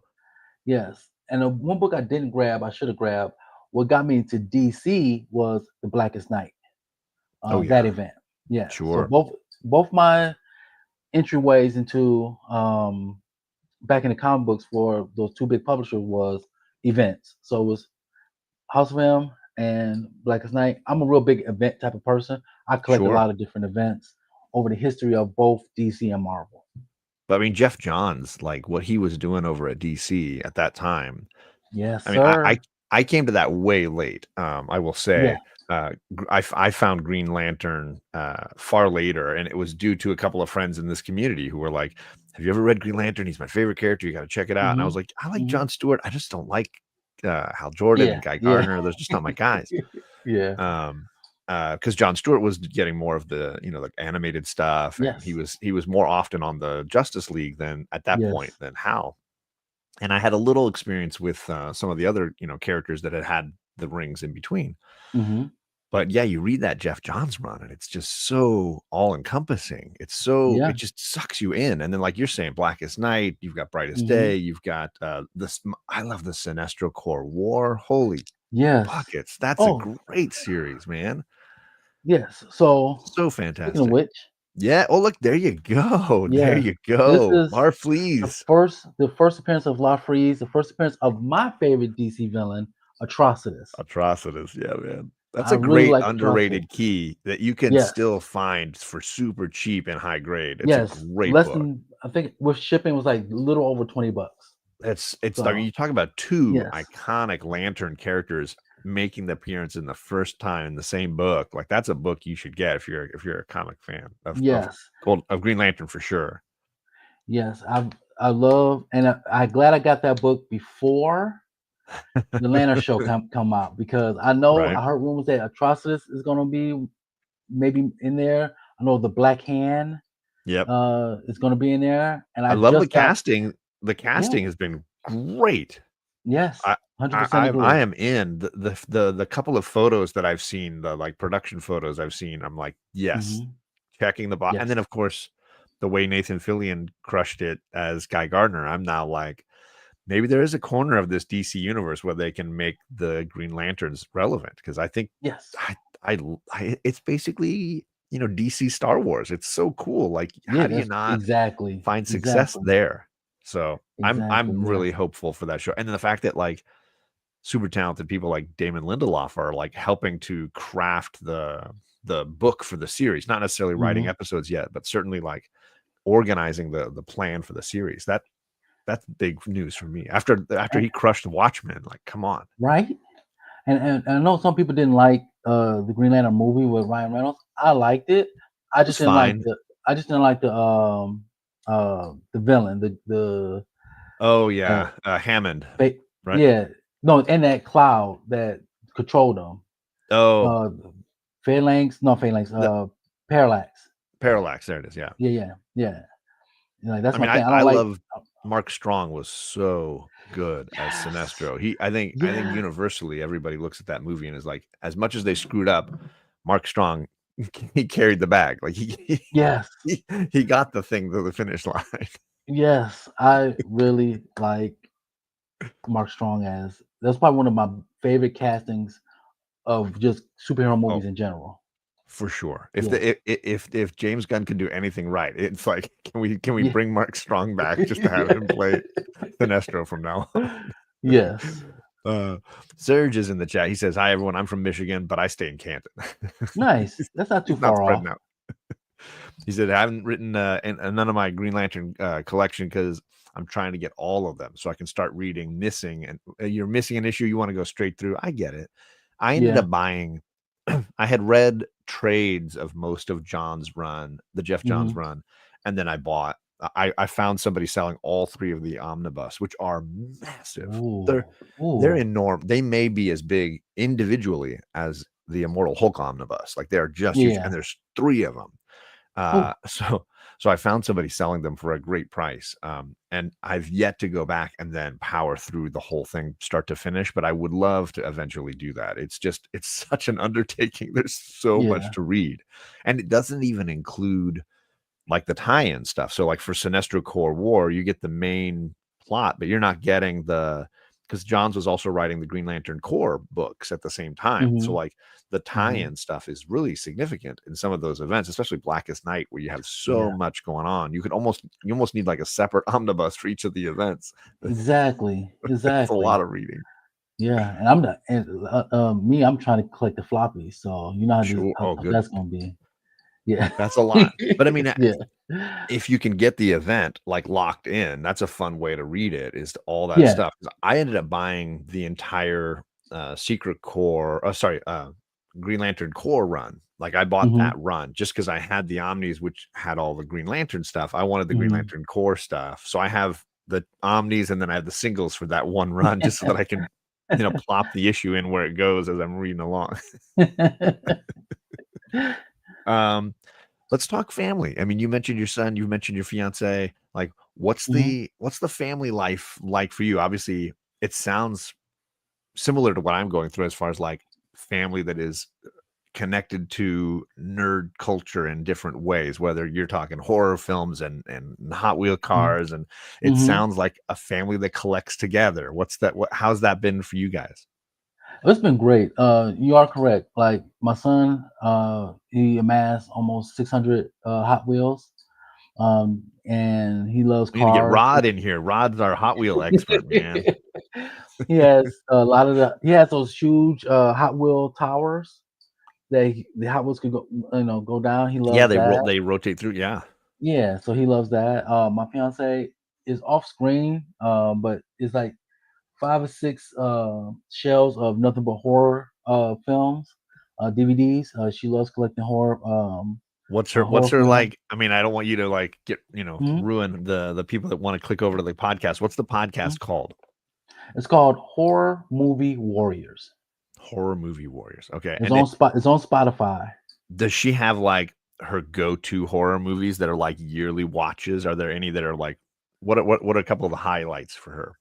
yes. And the one book I didn't grab, I should have grabbed. What got me into DC was The Blackest Night. Oh, That yeah. event. Yeah. So Sure. both my entryways into back in the comic books for those 2 big publishers was events. So it was House of M and Blackest Night. I'm a real big event type of person. I collect a Sure. lot of different events over the history of both DC and Marvel. But, I mean, Jeff Johns, like, what he was doing over at DC at that time, Yes, I mean, I sir. I came to that way late, I will Yeah. say. I found Green Lantern, far later, and it was due to a couple of friends in this community who were like, "Have you ever read Green Lantern? He's my favorite character, you gotta check it out." And I was Mhm. like, "I like Mhm. John Stewart, I just don't like, Hal Jordan and Yeah. Guy Yeah. Gardner, those are just not my guys." Yeah. Um, because John Stewart was getting more of the, like, animated stuff, and he Yes. was he was more often on the Justice League than at that point Yes. than Hal. And I had a little experience with, some of the other, characters that had the rings in between. Mhm. But yeah, you read that Jeff Johns run, and it's just so all-encompassing. Yeah. It just sucks you in, and then, like you're saying, Blackest Night, you've got Brightest Mhm. Day, you've got, this I love the Sinestro Corps War. Holy Yes. buckets, that's a Oh, great series, man. yes. So, So speaking of fantastic. which, Yeah, oh, look, there you go, there yeah, you this go. is Marfleas. the first appearance of La Freeze, the first appearance of my favorite DC villain, Atrocitus. Atrocitus, yeah, man. That's I a really great like Atrocitus. underrated key that you can Yes. still find for super cheap and high grade. It's a Yes. great Less book. than I think with shipping was like a little over $20. I mean, So, you talk about 2 yes. iconic Lantern characters making the appearance in the first time in the same book. Like, that's a book you should get if you're a comic fan Yes. of Green Lantern for sure. Yes. I love and I glad I got that book before the Lantern show come out because Right? I heard rumors that Atrocitus is gonna be maybe in there. I know the Black Hand Yep. is gonna be in there. And I I love the just got casting. The yeah, casting has been great. yes, I 100% I agree. am in. The couple of photos that I've seen, the, like, production photos I've seen, I'm like, "Yes." Hmm. Checking the box, and Yes. then, of course, the way Nathan Fillion crushed it as Guy Gardner, I'm now like, maybe there is a corner of this DC universe where they can make the Green Lanterns relevant because I think Yes. I it's basically, DC Star Wars. It's so cool. Like, how Yeah, do you that's not exactly. find success Exactly. there? So, I'm Exactly. I'm Yeah. really hopeful for that show, and then the fact that, like, super talented people like Damon Lindelof are like helping to craft the book for the series, not necessarily writing episodes yet, but certainly like organizing the plan for the series. That's big news for me. After he crushed Watchmen, like come on. Right? And I know some people didn't like the Green Lantern movie with Ryan Reynolds. I liked it. I just It's didn't like fine. the villain, the Oh yeah, Hammond, right? yeah, no, and that cloud that controlled them. Oh, Phalanx, no Phalanx, the Parallax. Parallax. There it is. Yeah. Yeah. Like that's I my mean, thing. I I don't like. love Mark Strong was so good as Yes. Sinestro. I think Yeah. universally everybody looks at that movie and is like, as much as they screwed up, Mark Strong he carried the bag. Like Yes. he got the thing to the finish line. Yes. I really like Mark Strong as that's probably one of my favorite castings of just superhero Oh, movies in general. for sure. If Yeah. the if James Gunn can do anything right, it's like can we Yeah. bring Mark Strong back just to have him play Sinestro from now on? Yes. Serge is in the chat. He says, "Hi everyone. I'm from Michigan, but I stay in Canton." Nice. That's not too He's not far off. spreading out. He said, "I haven't written none of my Green Lantern collection because I'm trying to get all of them so I can start reading missing. And you're missing an issue, you want to go straight through. I get it. I ended Yeah. up buying. I had read trades of most of John's run, the Jeff Johns run, and then I bought. I found somebody selling all 3 of the omnibus, which are massive. They're Ooh. enormous. They may be as big individually as the Immortal Hulk omnibus. Like they're just huge, Yeah. and there's 3 of them. Ooh. So I found somebody selling them for a great price. And I've yet to go back and then power through the whole thing start to finish, but I would love to eventually do that. It's such an undertaking. There's so much Yeah. to read. And it doesn't even include like the tie-in stuff. So like for Sinestro Corps War, you get the main plot, but you're not getting because Johns was also writing the Green Lantern Corps books at the same time. So like the tie-in stuff is really significant in some of those events, especially Blackest Night, where you have so Yeah. much going on. You almost need like a separate omnibus for each of the events. Exactly. It's a lot Exactly. of reading. Yeah. And I'm not and me, I'm trying to collect the floppies. So you know Sure. how Oh, tough good. that's gonna be. Yeah. That's a lot. But I mean, Yeah. if you can get the event like locked in, that's a fun way to read it, is all that Yeah. stuff. 'Cause I ended up buying the entire Secret Core, Green Lantern Core run. Like I bought that run just because I had the Omnis, which had all the Green Lantern stuff. I wanted the Green Lantern Core stuff. So I have the Omnis and then I have the singles for that one run just so that I can, plop the issue in where it goes as I'm reading along. Let's talk family. I mean, you mentioned your son, you mentioned your fiance. Like, what's the family life like for you? Obviously, it sounds similar to what I'm going through as far as like family that is connected to nerd culture in different ways, whether you're talking horror films and Hot Wheel cars, and it sounds like a family that collects together. How's that been for you guys? It's been great. You are correct. Like my son, he amassed almost 600 Hot Wheels, and he loves We need to get cars. Rod in here. Rod's our Hot Wheel expert, man. He has a lot of he has those huge Hot Wheel towers that the Hot Wheels could go down. He Yeah, loves that. they rotate through. Yeah. Yeah, so he loves that. My fiance is off screen, but it's like 5 or 6 shelves of nothing but horror films, DVDs. She loves collecting What's horror her films. like? I mean, I don't want you to like get, Mhm, ruin the people that want to click over to the podcast. What's the mhm. podcast called? It's called Horror Movie Warriors. Horror Movie Warriors. Okay. It's And on It's on Spotify. does she have like her go-to horror movies that are like yearly watches? Are there any that are like what are a couple of the highlights for her?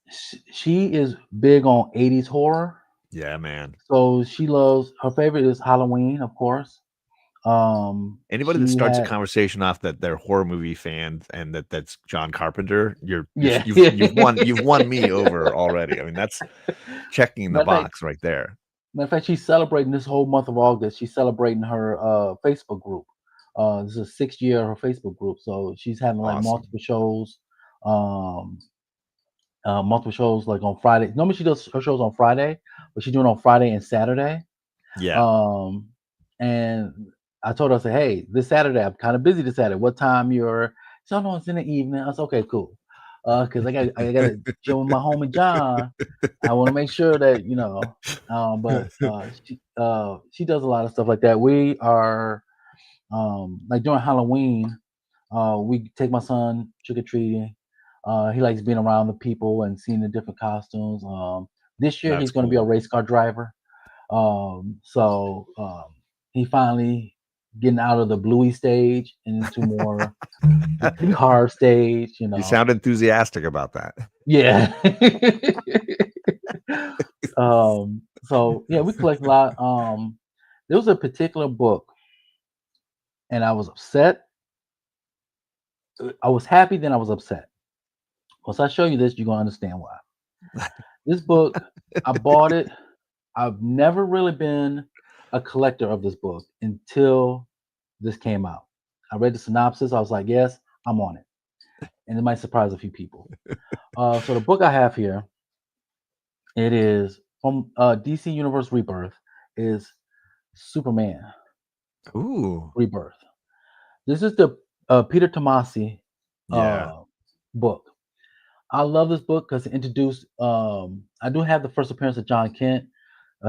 She is big on 80s horror. Yeah, man. So she loves her favorite is Halloween, of course. Anybody that She starts a had conversation off that they're horror movie fans and that's John Carpenter, yeah. you've won me over already. I mean, that's checking the Matter of fact, box right there. she's celebrating this whole month of August. She's celebrating her Facebook group. This is the 6th year of her Facebook group. So she's having like Awesome. um, multiple shows like on Friday. Normally she does her shows on Friday, but she's doing it on Friday and Saturday. Yeah. And I told her, I said, hey, this Saturday, I'm kind of busy this Saturday. What time you're? So no, it's in the evening. I said, okay, cool. Because I got to chill with my homie John. I want to make sure that but she does a lot of stuff like that. We are like during Halloween, we take my son trick or treating. He likes being around the people and seeing the different costumes. This year That's he's going to be a cool. race car driver. So he finally getting out of the bluey stage and into more the car stage. You sound enthusiastic about that. Yeah. So yeah, we collect a lot. There was a particular book, and I was upset. I was happy, then I was upset. Once I show you this, you're gonna understand why. This book, I bought it. I've never really been a collector of this book until this came out. I read the synopsis. I was like, yes, I'm on it. And it might surprise a few people. So the book I have here, it is from DC Universe Rebirth, is Superman Ooh. Rebirth. This is the Peter Tomasi Yeah. book. I love this book because it introduced. I do have the first appearance of John Kent,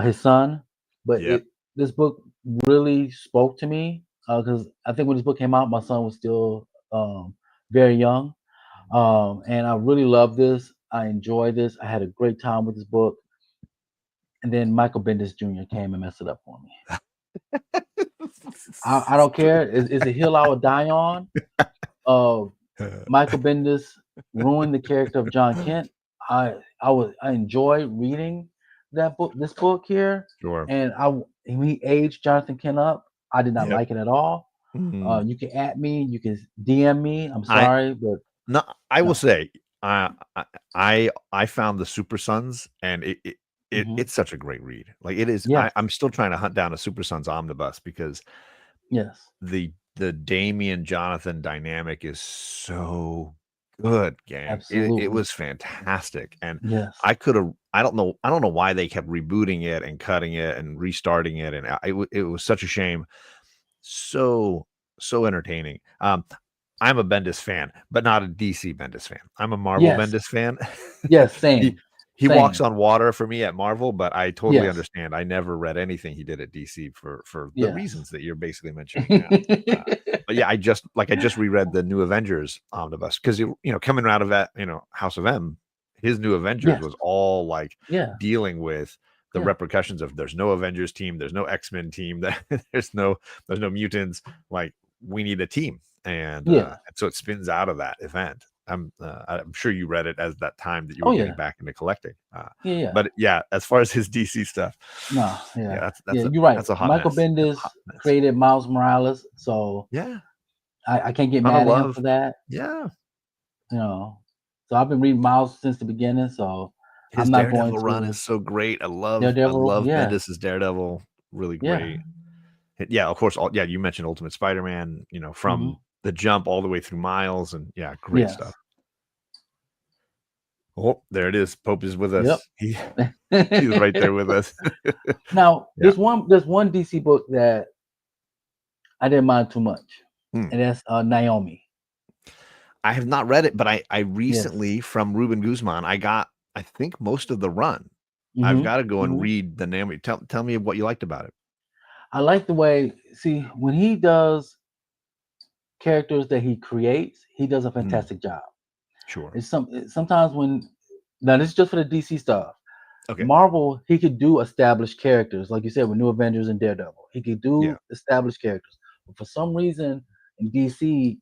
his son, but Yep. this book really spoke to me because I think when this book came out, my son was still very young, and I really love this. I enjoyed this. I had a great time with this book, and then Michael Bendis Jr. came and messed it up for me. I don't care. It's a hill I would die on. Michael Bendis ruined the character of John Kent. I enjoy reading this book here, Sure. and when he aged Jonathan Kent up, I did not Yep. like it at all. Mhm. You can at me, you can DM me. I'm I sorry, but No, I will no. say, I found the Super Sons, and Mhm. it's such a great read. Like, it is. Yes, I'm still trying to hunt down a Super Sons omnibus because yes, the Damian Jonathan dynamic is so good, gang. It absolutely. was fantastic, and Yes, I don't know why they kept rebooting it and cutting it and restarting it, and it was such a shame. So entertaining. I'm a Bendis fan, but not a DC Bendis fan. I'm a Marvel yes, Bendis fan. yes. He Same, he walks same. on water for me at Marvel, but I totally Yes, understand. I never read anything he did at DC for the yes. reasons that you're basically mentioning now. But yeah, I just reread the New Avengers omnibus because coming out of that, House of M, his New Avengers Yes, was all like yeah, dealing with the yeah, repercussions of there's no Avengers team, there's no X-Men team, there's no mutants. Like, we need a team, and yeah. so it spins out of that event. I'm sure you read it as that time that you Oh were getting yeah, back into collecting. yeah, yeah. But yeah, as far as his DC stuff, No, yeah, yeah, that's yeah. a You're right. that's a hot Michael mess. That's a Bendis hot mess. created Miles Morales, so Yeah, I can't get ton of mad at him love. for that. Yeah, You know, so I've been reading Miles since the beginning, so his I'm not going Daredevil run is to so great. I Daredevil. love Yeah, Bendis's Daredevil. Really yeah. great. Yeah, of course. Yeah, you mentioned Ultimate Spider-Man. Hmm. From the jump all the way through Miles, and yeah, great Yes. stuff. Oh, there it is. Pope is with Yep. us. He's right there with us. Now, Yeah. there's one DC book that I didn't mind too much, Hmm. and that's Naomi. I have not read it, but I Yes. recently from Ruben Guzman, I got, I think, most of the run. I've Hmm. got to go and Hmm. read the Naomi. Tell me what you liked about it. I like the way. See, when he does characters that he creates, he does a Mm, fantastic job. sure. Sometimes when now this is just for the DC stuff. Okay. Marvel, he could do established characters, like you said, with New Avengers and Daredevil. He could Yeah. do established characters, but for some reason in DC,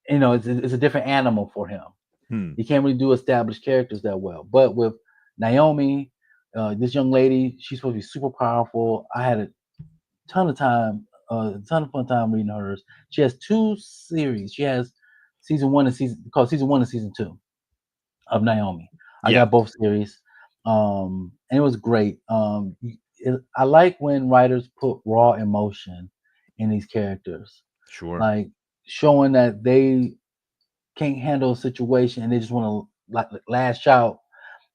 it's a different animal for him. Hmm. He can't really do established characters that well. But with Naomi, this young lady, she's supposed to be super powerful. I had a ton of fun time reading hers. She has two series. She has season one and season two of Naomi. I Yeah. got both series, and it was great. I like when writers put raw emotion in these characters, Sure. like showing that they can't handle a situation and they just want to like lash out,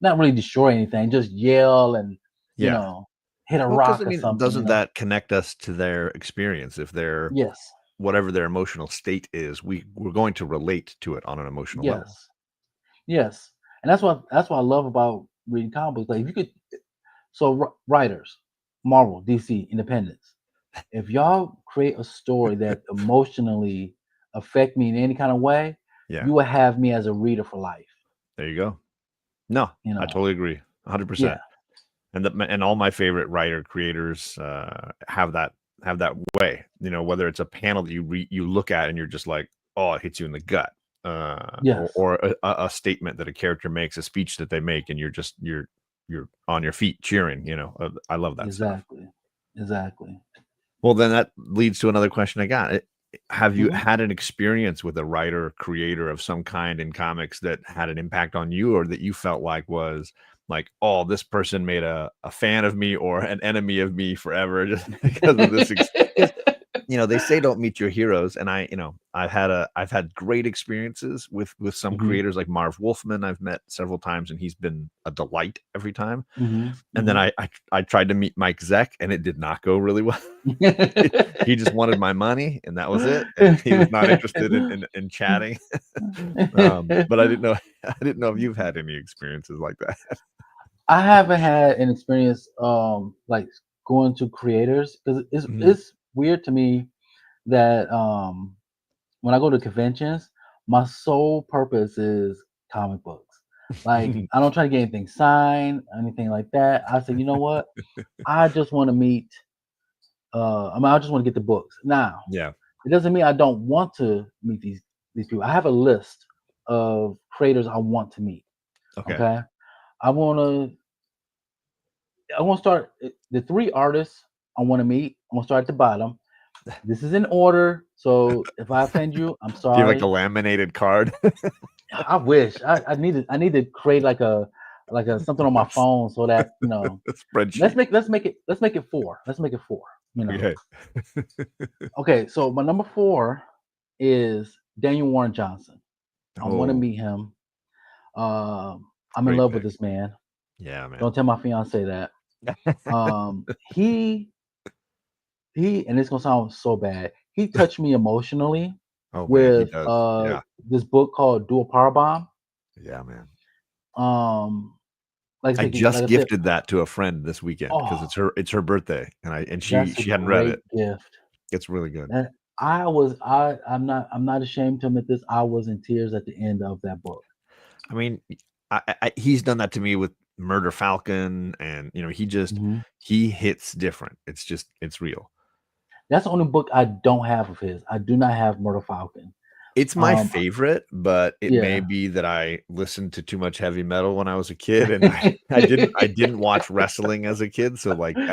not really destroy anything, just yell and you Yeah. know, hit a Well, because I rock or mean, something, you doesn't know. that connect us to their experience? If they're Yes. whatever their emotional state is, we're going to relate to it on an emotional level. Yes. Yes. And that's what I love about reading comic books. Like if you could so writers, Marvel, DC, Independence, if y'all create a story that emotionally affect me in any kind of way, Yeah, you will have me as a reader for life. there you go. No, You I know. totally agree, Yeah. 100%. And all my favorite writer creators have that way. You know, whether it's a panel that you look at and you're just like, oh, it hits you in the gut, Yes. or a statement that a character makes, a speech that they make, and you're on your feet cheering. You know, I love that stuff. Exactly. Exactly. Well, then that leads to another question I got. Have you Mhm. had an experience with a writer or creator of some kind in comics that had an impact on you, or that you felt like was like, oh, this person made a fan of me or an enemy of me forever just because of this? Because they say don't meet your heroes, and I've had great experiences with some Mhm. creators like Marv Wolfman. I've met several times, and he's been a delight every time. Mhm. And then Mhm. I tried to meet Mike Zeck, and it did not go really well. He just wanted my money, and that was it, and he was not interested in chatting. But I didn't know I didn't know if you've had any experiences like that. I haven't had an experience like going to creators because it's Mhm. it's weird to me that when I go to conventions, my sole purpose is comic books. Like I don't try to get anything signed, anything like that. I say, you know what? I just want to meet. I just want to get the books. Now, Yeah, it doesn't mean I don't want to meet these people. I have a list of creators I want to meet. okay. Okay, I want to I want to start the three artists I want to meet. I want to start at the bottom. This is in order. So if I offend you, I'm Do you have, like, a sorry. laminated card? I wish I need to create like a something on my phone so that A let's spreadsheet. make let's make it let's make it four. Let's make it four. Okay. Okay, so my number four is Daniel Warren Johnson. I want to Oh, meet him. I'm in great love with pick. this man. Yeah, man. Don't tell my fiance that. He and it's gonna sound so bad. He touched me emotionally Oh, man, he with does. Yeah. this book called Do a Power Bomb. Yeah, man. Um, like I I said, just like I said, gifted that to a friend this weekend because oh, it's her birthday, and that's a she hadn't read great it. gift. It's really good. And I'm not ashamed to admit this. I was in tears at the end of that book. I mean, he's done that to me with Murder Falcon, and Mhm. he hits different. It's real. That's the only book I don't have of his. I do not have Murder Falcon. It's my Um, favorite, but it may yeah. be that I listened to too much heavy metal when I was a kid, and I didn't watch wrestling as a kid, so, like, Yeah.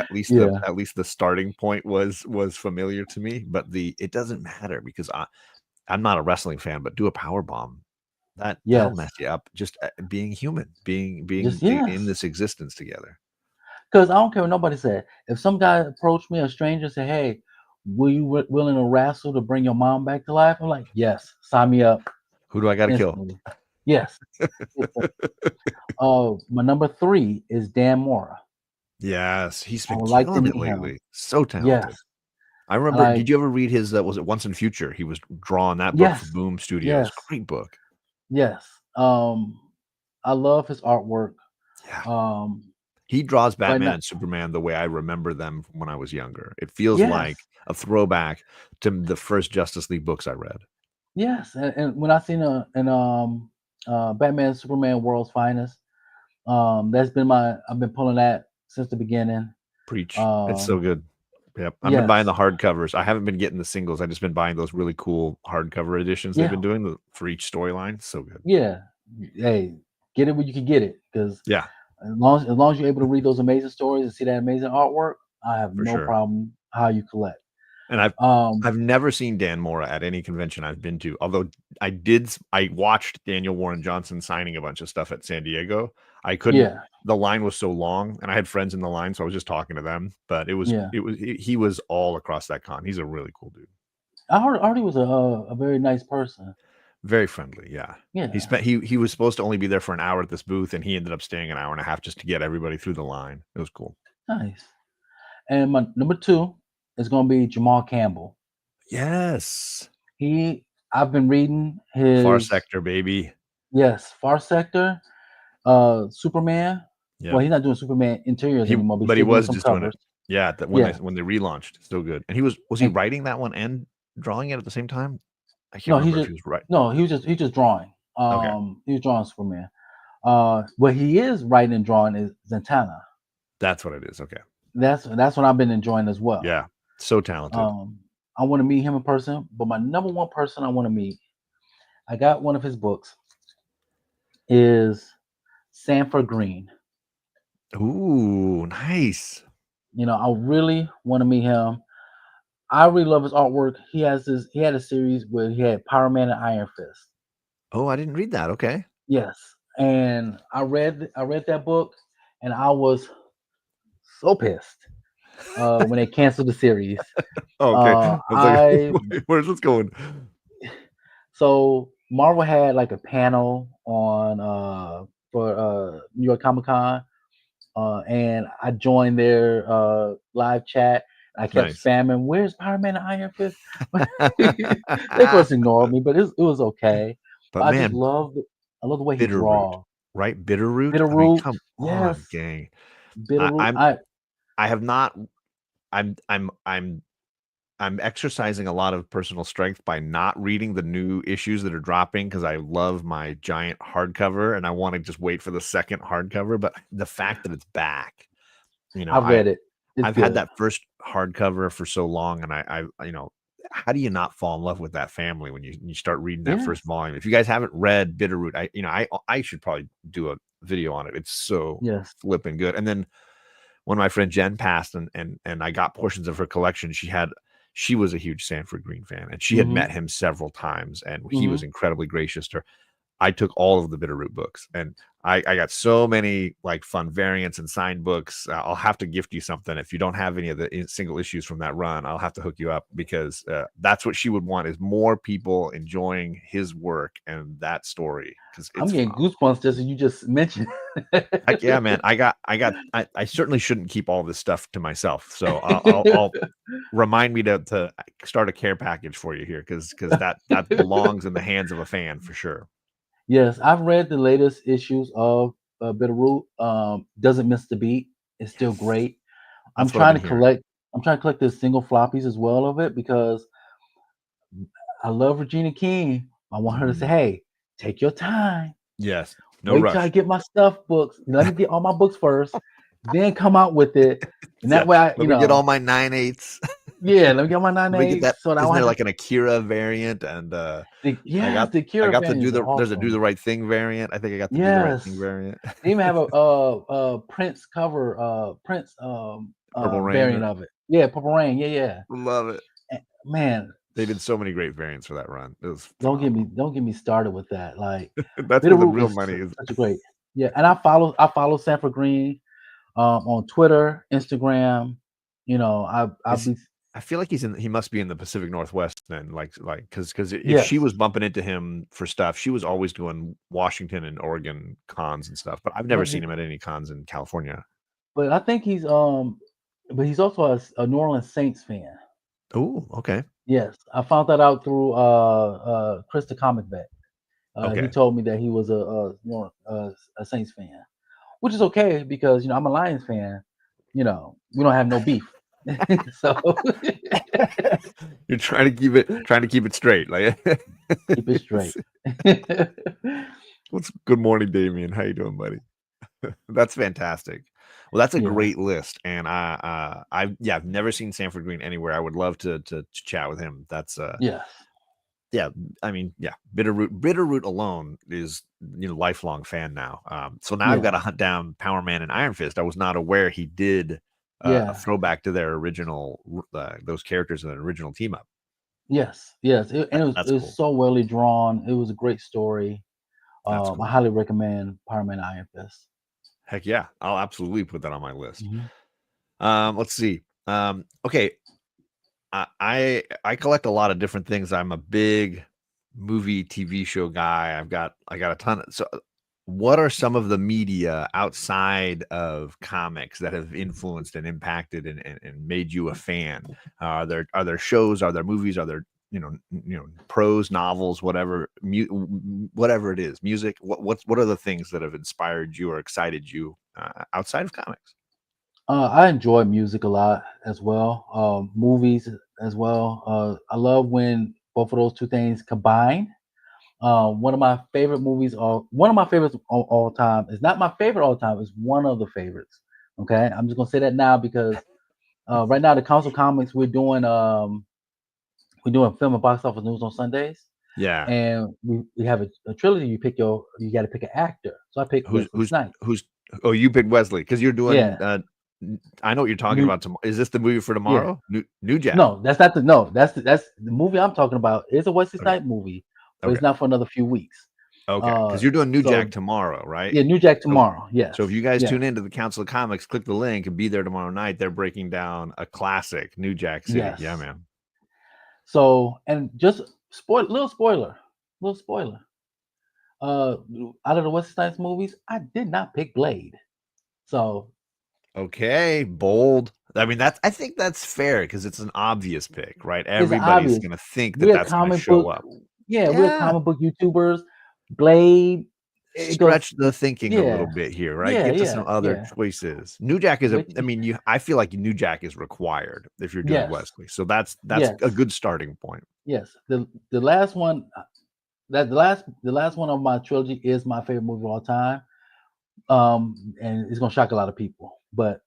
at least the starting point was familiar to me, but the it doesn't matter because I'm not a wrestling fan, but do a power bomb. That'll Yes. mess you up, just, being human, Just in yes. this existence together. Because I don't care what nobody said. If some guy approached me, a stranger, say, "Hey, will you willing to wrestle to bring your mom back to life?" I'm like, "Yes, sign me up Who do I gotta kill? instantly." Yes. My number three is Dan Mora. Yes, he's I been would like to killing it meet him. lately. So Yes. talented. I I remember, like did you ever read his, was it Once and Future? He was drawing that book for yes, Boom Studios. yes, Great book. yes. I love his artwork. Yeah. Um, He draws right Batman now, and Superman the way I remember them from when I was younger. It feels like yes, a throwback to the first Justice League books I read. yes. And when I seen Batman Superman World's Finest, that's been I've been pulling that since the beginning. Preach. It's so Um, good. Yep. I've been buying yes, the hardcovers. I haven't been getting the singles. I just been buying those really cool hardcover editions they've yeah, been doing for each storyline. So good. yeah. Hey, get it where you can get it, because Yeah, as long as you're able to read those amazing stories and see that amazing artwork, I have for no sure. problem how you collect. And Um, I've never seen Dan Mora at any convention I've been to. Although I watched Daniel Warren Johnson signing a bunch of stuff at San Diego. I couldn't yeah, The line was so long, and I had friends in the line, so I was just talking to them, but yeah. he was all across that con. He's a really cool dude. I heard he was a very nice person. Very friendly, yeah. Yeah, He was supposed to only be there for an hour at this booth, and he ended up staying an hour and a half just to get everybody through the line. It was cool. Nice. And my number 2 is gonna be Jamal Campbell. Yes. I've been reading Far his Sector, baby. yes, Far Sector, Superman. Yeah. Well, he's not doing Superman interiors anymore, but he's But he still doing was some just doing it. covers. Yeah, when Yeah. they relaunched, still good. And was he And writing that one and drawing it at the same time? I can't no, remember if he was right. he's just drawing. Okay, He was drawing Superman. What he is writing and drawing is Zatanna. that's what it is. Okay, That's what I've been enjoying as well. yeah, so talented. Um, I want to meet him in person, but my number one person I want to meet, I got one of his books, is Sanford Green. Ooh, nice. I really want to meet him. I really love his artwork. He had a series where he had Power Man and Iron Fist. Oh, I didn't read that. Okay. Yes. And I read that book and I was so pissed when they canceled the series. Oh, okay. I was like, I where's this going? So Marvel had like a panel on for New York Comic Con, and I joined their live chat. I kept Nice. spamming, "Where's Power Man and Iron Fist?" They first ignored me, but it was okay. But But man, I love the way he Bitterroot, draws. right? Bitterroot. I mean, Bitterroot, come on, yes, gang. I, Bitterroot. I'm I have not. I'm exercising a lot of personal strength by not reading the new issues that are dropping because I love my giant hardcover and I want to just wait for the second hardcover. But the fact that it's back, I've read it. It's I've had good. that first hardcover for so long, and how do you not fall in love with that family when you start reading that Yes, first volume? If you guys haven't read Bitterroot, I should probably do a video on it. It's so yes. flipping good. And then when my friend Jen passed and I got portions of her collection, she was a huge Sanford Green fan, and she had Hmm. met him several times, and he was Hmm. incredibly gracious to her. I took all of the Bitterroot books, and I got so many like fun variants and signed books. I'll have to gift you something if you don't have any of the single issues from that run. I'll have to hook you up because that's what she would want is more people enjoying his work and that story because I'm it's getting phenomenal. goosebumps just as you just mentioned. Heck yeah, man! I certainly shouldn't keep all this stuff to myself, so I'll remind me to start a care package for you here because that belongs in the hands of a fan for sure. Yes, I've read the latest issues of Bitterroot. Doesn't miss the beat. It's still Yes, great. I'm that's what I've trying been to hearing. collect. I'm trying to collect the single floppies as well of it because I love Regina King. I want her to say, Mm, "Hey, take your time. yes, no Wait till I rush. get my stuff books. Let me get all my books first, then come out with it." And Yeah, that way, let me get all my 9/8. yeah, let me get my Let me get 9/8 that. so that I Isn't don't there have to. like an Akira variant? And Yes, the I Cure got to venues are there's a do awesome. the right thing variant. I think I got the do the right thing Yes. variant. They even have a Prince cover, Prince, Purple Rain. variant of it. Yeah, Purple Rain, yeah, yeah. Love it. Man, They did so many great variants for that run. It was don't get me phenomenal. don't get me started with that, like, That's where the Bitterroot real is money is. such a great. Yeah, and I follow Sanford Green, on Twitter, Instagram, I'll Is be. I feel like he must be in the Pacific Northwest then, because if she Yes, was bumping into him for stuff, she was always doing Washington and Oregon cons and stuff, but I've never but seen him at any cons in California. but I think but he's also a New Orleans Saints fan. Oh, okay. Yes, I found that out through, Chris the Comic Vet. He Okay. told me that he was a Saints fan, which is okay because I'm a Lions fan. We don't have no beef, so You're trying to keep it straight, like keep it straight. What's good morning, Damien. How you doing, buddy? That's fantastic. Well, that's a Yeah. great list, and I've never seen Sanford Green anywhere. I would love to chat with him. That's Yes. yeah, I mean, yeah, Bitterroot alone is lifelong fan now. So now I've got to Yeah. hunt down Power Man and Iron Fist. I was not aware he did a Yeah. throwback to their original those characters in an original team up. Yes. Yes. And it That's was cool. so well drawn. It was a great story. That's I cool. highly recommend Power Man Iron Fist. Heck yeah, I'll absolutely put that on my list. Hmm. Let's see. Okay, I collect a lot of different things. I'm a big movie TV show guy. I got a ton of so what are some of the media outside of comics that have influenced and impacted and made you a fan? Are there shows? Are there movies? Are there prose novels, whatever whatever it is, music? What are the things that have inspired you or excited you outside of comics? I enjoy music a lot as well. Movies as well. I love when both of those two things combine. One of my favorite movies, or one of my favorites of all time, is not my favorite all time. Is one of the favorites. Okay, I'm just gonna say that now because right now the Council Comics we're doing film and box office news on Sundays, Yeah. and we have a trilogy. You got to pick an actor. So I picked Who's Wesley who's Snipes. who's Oh, you picked Wesley because you're doing Yeah, I know what you're talking new about tomorrow. Is this the movie for yeah. tomorrow? New Jack. No, that's not the no. That's the movie I'm talking about. It's a Wesley Okay. Snipes movie, but Okay. it's not for another few weeks. Okay. Because Uh, you're doing New Jack so tomorrow, right? yeah, New Jack So tomorrow. Yes, so if you guys yes, tune into the Council of Comics, click the link and be there tomorrow night. They're breaking down a classic, New Jack City. Yeah, yes. man. So and just little spoiler. Uh, Out of the Wesley Snipes movies, I did not pick Blade. So Okay, bold. I mean, I think that's fair because it's an obvious pick, right? it's Everybody's obvious. gonna think that We're that's gonna comic show book, up. yeah, we're Yeah. comic book YouTubers. Blade, it goes, Stretch the thinking a yeah, little bit here, right? yeah, Get to yeah, some other yeah. choices. New Jack is Which, I feel like New Jack is required if you're doing yes, Wesley. So that's yes, a good starting point. yes. The last one, the last one of my trilogy is my favorite movie of all time. And it's gonna shock a lot of people, but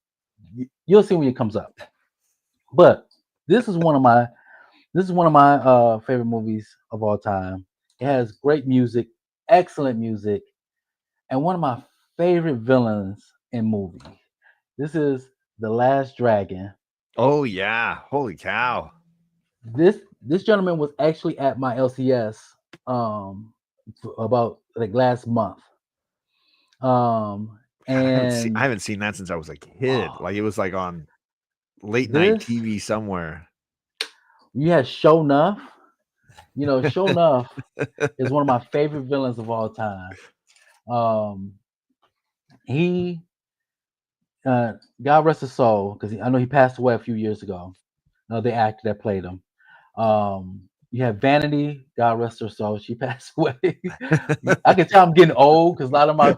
you'll see when it comes up. But this is one of my favorite movies of all time. It has great music, excellent music, and one of my favorite villains in movie. This is The Last Dragon. Oh yeah. Holy cow. This gentleman was actually at my LCS about like last month. God, I And haven't seen that since I was a kid. oh, Like it was like on late night this TV somewhere. you had Show Nuff. Show Nuff is one of my favorite villains of all time. Um, he, God rest his soul, because I know he passed away a few years ago. The actor that played him. You have Vanity, God rest her soul. She passed away. I can tell I'm getting old because a lot of my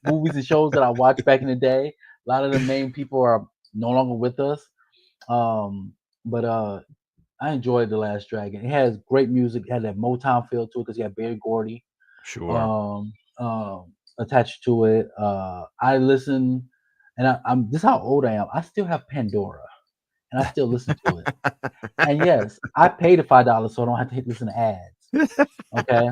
movies and shows that I watched back in the day, a lot of the main people are no longer with us. But I enjoyed The Last Dragon. It has great music. It had that Motown feel to it because you have Barry Gordy Sure. um, attached to it. I listen, and I'm this is how old I am. I still have Pandora, and I still listen to it. And yes, I paid the $5 so I don't have to listen to ads. Okay,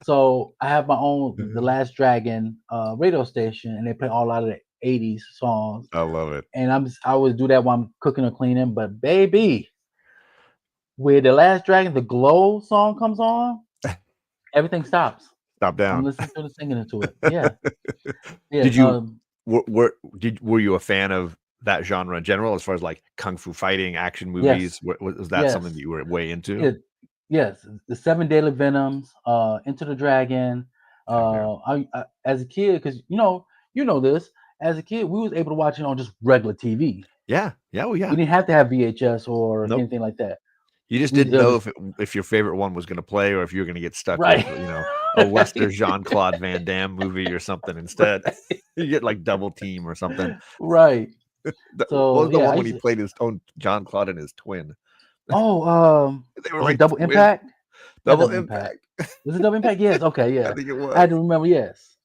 so I have my own The Last Dragon radio station, and they play all out of the '80s songs. I love it. And I always do that while I'm cooking or cleaning. But baby, where The Last Dragon, the Glow song comes on, everything stops. Stop I'm down. listening to the singing into it. Yeah, yeah. Did you were you a fan of that genre in general as far as like kung fu fighting, action Yes, movies? Was that something yes, that you were way into? it, yes. The Seven Deadly Venoms, Into the Dragon. Heck yeah. I as a kid, because you know this. As a kid, we was able to watch it on just regular TV. Yeah. Yeah. Well, We yeah. didn't have to have VHS or Nope. anything like that. You just We didn't it know was if your favorite one was gonna play or if you were gonna get stuck with, right, a right, Western Jean-Claude Van Damme movie or something instead. right, You get like Double Team or something. right. What So was the yeah, one I when used he to. played his own Jean-Claude and his twin? Oh, They were was it like Double twins. Impact? Not Double Double Impact. Impact. Was it Double Impact? Yes. Okay. I Yeah. think it I had was. to remember. Yes.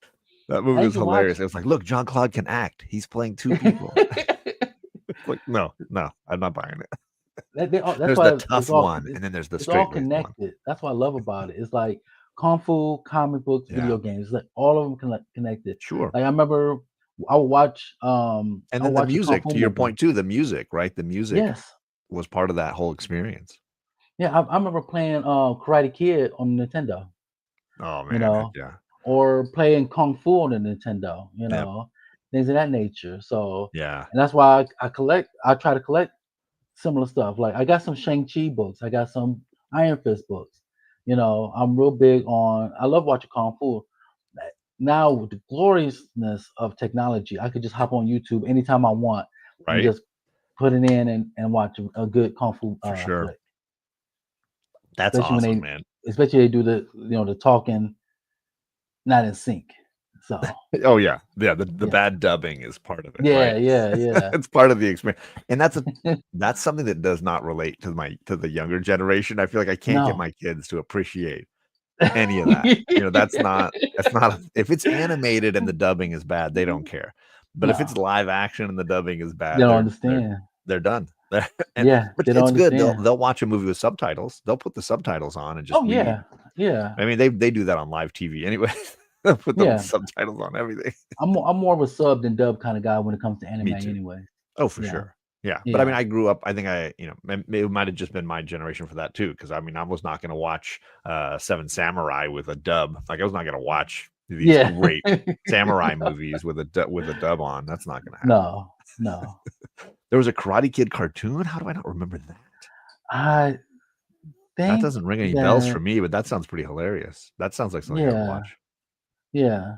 That I movie used was to watch. hilarious. It was like, "Look, Jean-Claude can act. He's playing 2 people." It's like, "No, no, I'm not buying it." That's There's the why tough one, and then there's the it's all straight-laced one. connected. That's what I love about it. It's like kung fu, comic books, Yeah, video games. It's like all of them connected. sure. Like I remember, And I would then the watch a kung music, fu to your movie. point too, the music, right? The music Yes. was part of that whole experience. Yeah. I remember playing Karate Kid on Nintendo. Oh, You man, heck know, yeah. or playing kung fu on the Nintendo. Yep. Things of that nature. So, Yeah. and that's why I collect. I try to collect similar stuff. Like I got some Shang-Chi books. I got some Iron Fist books. I'm real big on. I love watching kung fu. now with the gloriousness of technology, I could just hop on YouTube anytime I want and right? just put it in and watch a good kung fu For sure. flick. That's Especially when awesome, man. they do the talking not in sync. So Oh yeah, yeah. The yeah, bad dubbing is part of it, yeah, right? yeah, It's part of the experience, and that's something that does not relate to the younger generation. I feel like I can't get no. my kids to appreciate any of that. That's not if it's animated and the dubbing is bad, they don't care. But if it's No, live action and the dubbing is they bad, don't they're understand. they're done. And Yeah, but they don't it's good. understand. They'll watch a movie with subtitles. They'll put the subtitles on and just Oh read. yeah, yeah, I mean, they do that on live TV anyway. They'll put the yeah. subtitles on everything. I'm more of a sub than dub kind of guy when it comes to anime, Me too. anyway. Oh, for Yeah, sure. Yeah, but I mean, yeah, I grew up. I think it might have just been my generation for that too. Because I mean, I was not going to watch Seven Samurai with a dub. Like I was not going to watch these yeah. great samurai movies with a dub on. That's not going to happen. No, no. There was a Karate Kid cartoon. How do I not remember that? I That think doesn't ring any bells for that me, but that sounds pretty hilarious. That sounds like something I would yeah, watch. yeah.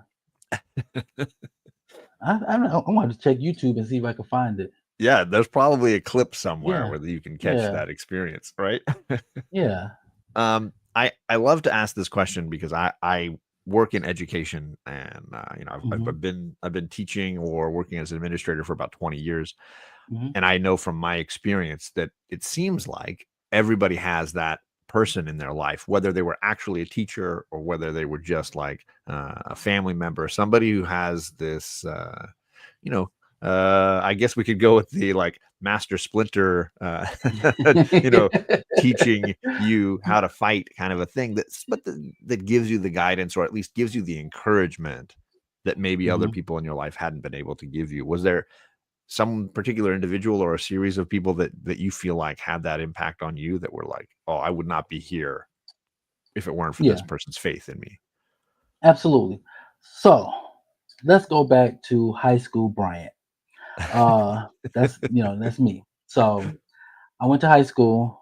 I want to check YouTube and see if I can find it. Yeah, there's probably a clip somewhere Yeah, where you can catch yeah, that experience, right? yeah. I love to ask this question because I work in education and Mhm, I've been teaching or working as an administrator for about 20 years, mhm. and I know from my experience that it seems like everybody has that person in their life, whether they were actually a teacher or whether they were just like a family member, somebody who has this you know, I guess we could go with the like master splinter, you know, teaching you how to fight kind of a thing that gives you the guidance or at least gives you the encouragement that maybe other Mhm. people in your life hadn't been able to give you. Was there some particular individual or a series of people that you feel like had that impact on you that were like, oh, I would not be here if it weren't for this Yeah, person's faith in me? absolutely. So, let's go back to high school Bryant. That's me. So, I went to high school.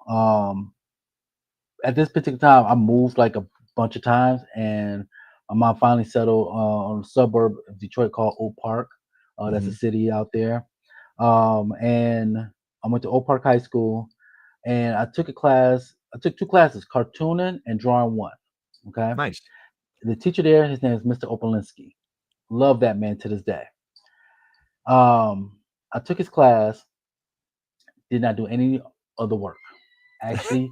At this particular time, I moved like a bunch of times, and my mom finally settled on a suburb of Detroit called Oak Park. That's a Mhm. city out there. And I went to Oak Park High School, and I took a class. I took two classes, cartooning and drawing one. Okay. Nice. The teacher there, his name is Mr. Opalinsky. Love that man to this day. I took his class, did not do any other work. Actually,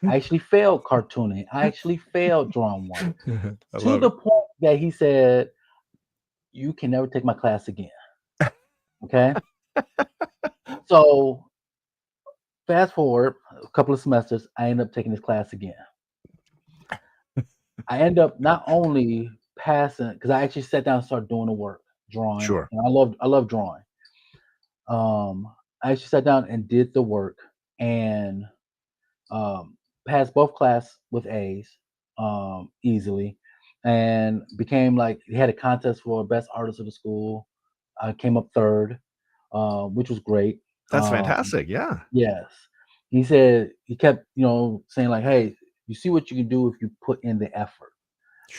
I actually failed cartooning. I actually failed drawing one I to love the it. point that he said, "You can never take my class again." Okay. So fast forward a couple of semesters, I end up taking this class again. I end up not only passing because I actually sat down and started doing the work, drawing, Sure. and I love drawing. I actually sat down and did the work and um, passed both class with A's easily, and became like he had a contest for best artist of the school. I came up third, which was great. That's fantastic. Yeah. Yes, he said he kept saying like, "Hey, you see what you can do if you put in the effort."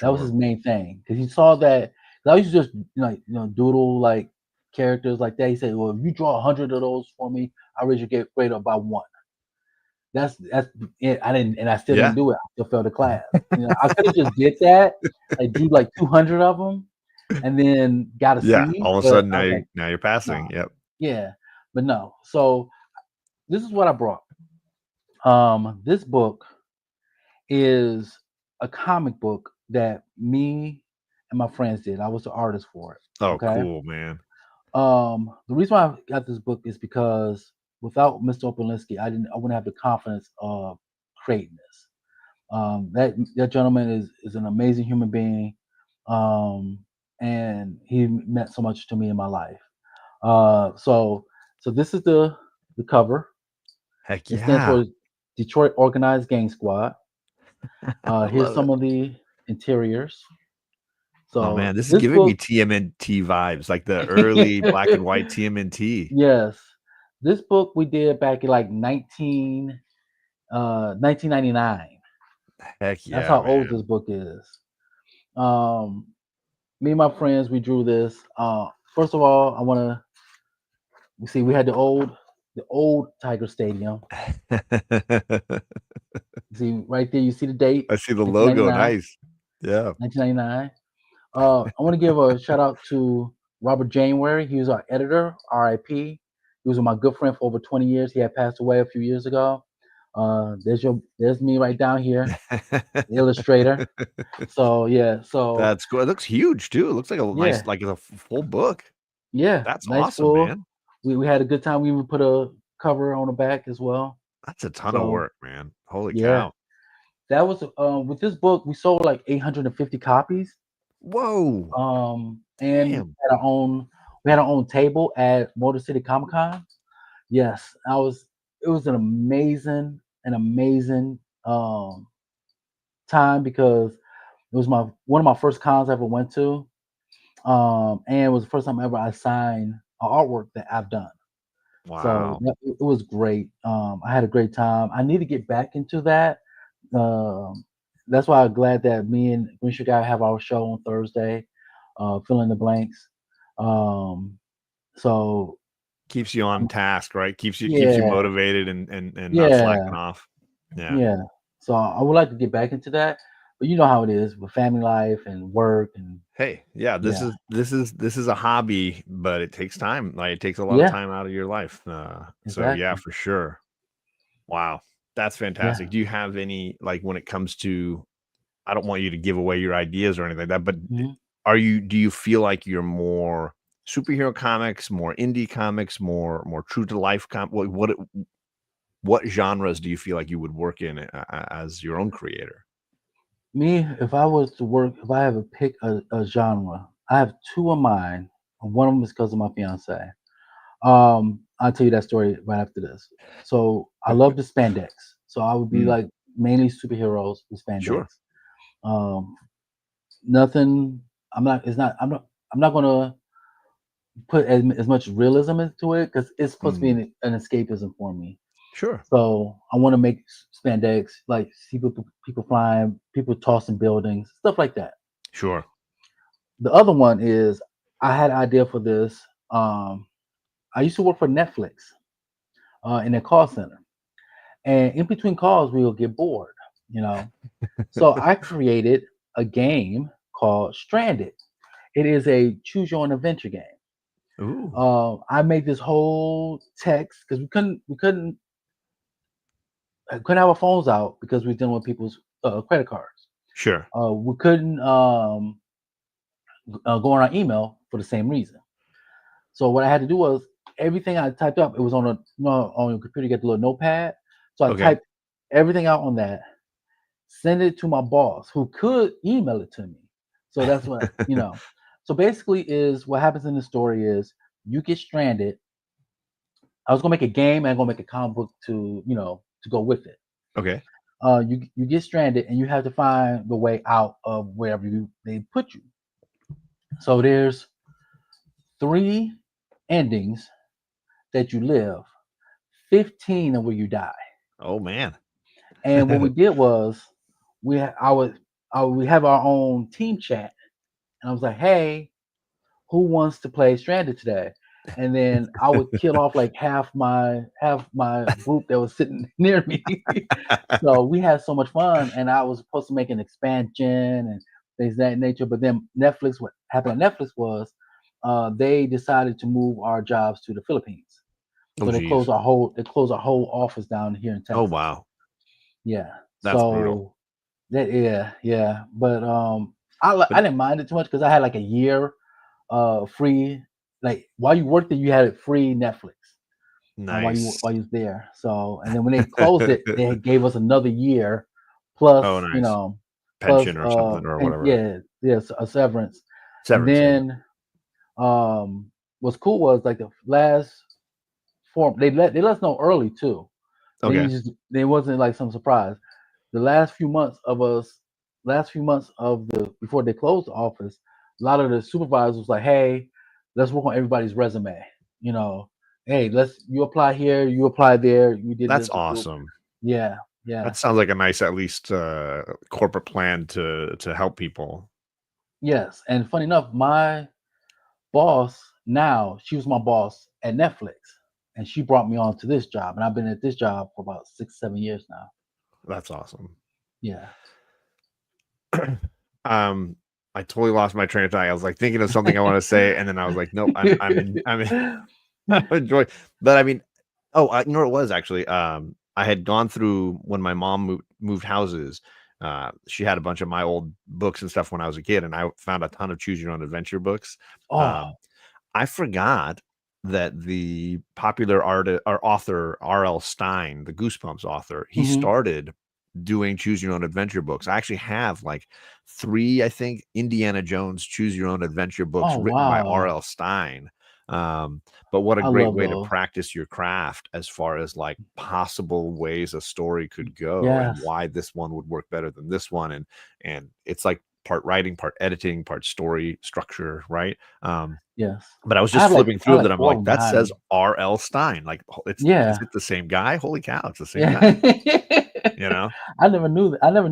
That was his Sure. main thing because he saw that. 'Cause I used to just doodle like characters like that. He said, "Well, if you draw 100 of those for me, I raise your grade up by one." That's it. I still didn't Yeah. do it. I still failed the class. I could have just did that, like drew like 200 of them, and then got a Yeah. C. All of a But sudden I was like, now you're no, passing. Yep. yeah, but no. So this is what I brought. This book is a comic book that me and my friends did. I was the artist for it. Oh, Okay. cool, man. The reason why I got this book is because without Mr. Opalinsky, I wouldn't have the confidence of creating this. That gentleman is an amazing human being, um, and he meant so much to me in my life. So this is the cover. Heck It stands yeah. for Detroit Organized Gang Squad. I Here's love it. some of the interiors. Oh So man, this is this giving me book, TMNT vibes, like the early black and white TMNT. yes, this book we did back in like 1999. Heck That's yeah, how old man. this book is. Um, me and my friends, we drew this. First of all, I want to see we had the old Tiger Stadium. See right there, you see the date, I see the logo. 1999. Nice. Yeah. 1999. I want to give a shout out to Robert January. He was our editor, RIP. He was my good friend for over 20 years. He had passed away a few years ago. There's me right down here, the illustrator. So yeah, so That's cool. It looks huge too. It looks like a nice, yeah, like a full book. yeah, That's nice awesome, full. man. We had a good time. We even put a cover on the back as well. That's a ton of So work, man. Holy yeah, cow. that was with this book. We sold like 850 copies. Whoa. And Damn. we had our own table at Motor City Comic Con. Yes, it was an amazing time because it was one of my first cons I ever went to. And it was the first time ever I signed an artwork that I've done. So Wow. it was great. I had a great time. I need to get back into that. Um, that's why I'm glad that me and Green Guy have our show on Thursday, fill in the blanks. Um, so Keeps you on um, task, right? Keeps you yeah, motivated and not slacking yeah, off. Yeah. yeah. So I would like to get back into that, but you know how it is with family life and work and Hey, yeah, this yeah, is this is a hobby, but it takes time. Like it takes a lot of yeah, time out of your life. So yeah, exactly, for sure. Wow. That's yeah. fantastic. Do you have any, like, when it comes to, I don't want you to give away your ideas or anything like that, but Mhm. do you feel like you're more superhero comics, more indie comics, more true to life what genres do you feel like you would work in as your own creator? Me, if I was to work, if I have to pick a genre, I have two in mind. And one of them is because of my fiance. I'll tell you that story right after this. So I love the spandex. So I would be Mm, like mainly superheroes with spandex. sure. Um, nothing. I'm not. It's not. I'm not gonna put as much realism into it because it's supposed to be Mm, an escapism for me. sure. So I want to make spandex, like see people flying, people tossing buildings, stuff like that. Sure. The other one is I had an idea for this. Um, I used to work for Netflix in a call center, and in between calls, we will get bored, you know. So I created a game called Stranded. It is a choose your own adventure game. Ooh, I made this whole text because we couldn't have our phones out because we were dealing with people's credit cards. sure. We couldn't go on our email for the same reason. So what I had to do was everything I typed up. It was on on your computer. You get the little notepad. So I Okay. typed everything out on that, send it to my boss, who could email it to me. So that's what So basically, is what happens in the story is you get stranded. I was gonna make a game and I'm gonna make a comic book to to go with it. Okay. You get stranded and you have to find the way out of wherever they put you. So there's three endings that you live, 15 of where you die. Oh, man. And what we did was we have our own team chat, and I was like, "Hey, who wants to play Stranded today?" And then I would kill off like half my group that was sitting near me. So we had so much fun, and I was supposed to make an expansion and things of that nature. But then Netflix, what happened on Netflix was they decided to move our jobs to the Philippines. Oh, So geez. they closed our whole office down here in Oh, Texas. wow. Yeah. That's brutal. So yeah. But I But didn't mind it too much because I had like a year free. Like while you worked there, you had it free Netflix nice. while you was there. So and then when they closed it, they gave us another year plus Oh, nice. plus Pension or something or and whatever. a severance. And Severance, yeah. then what's cool was like the last form they let us know early too. They Okay. didn't just they wasn't like some surprise. The last few months of the before they closed the office, a lot of the supervisors was like, "Hey, let's work on everybody's resume. You know, hey, you apply here, you apply there, you did it That's as a group." awesome. Yeah, That yeah, sounds like a nice, at least, corporate plan to help people. Yes, and funny enough, my boss now, she was my boss at Netflix, and she brought me on to this job, and I've been at this job for about 6, 7 years now. That's awesome. Yeah. um, I totally lost my train of thought. I was like thinking of something I want to say, and then I was like, nope, I'm enjoying. But I mean, oh, you know what it was actually? I had gone through when my mom moved houses. She had a bunch of my old books and stuff when I was a kid, and I found a ton of choose your own adventure books. Oh. I forgot that the popular author R.L. Stine, the Goosebumps author, he Mhm. started doing choose your own adventure books. I actually have like 3, I think, Indiana Jones choose your own adventure books Oh, written by wow. R.L. Stine. But what a I great love way to those. practice your craft as far as like possible ways a story could go and Yes. why this one would work better than this one. And it's like part writing, part editing, part story structure, right? Yes. But I was just flipping I through have that. like I'm 4 of like, them that behind says me. R.L. Stine. Like, is Yeah. it the same guy? Holy cow, it's the same Yeah. guy. You know? I never knew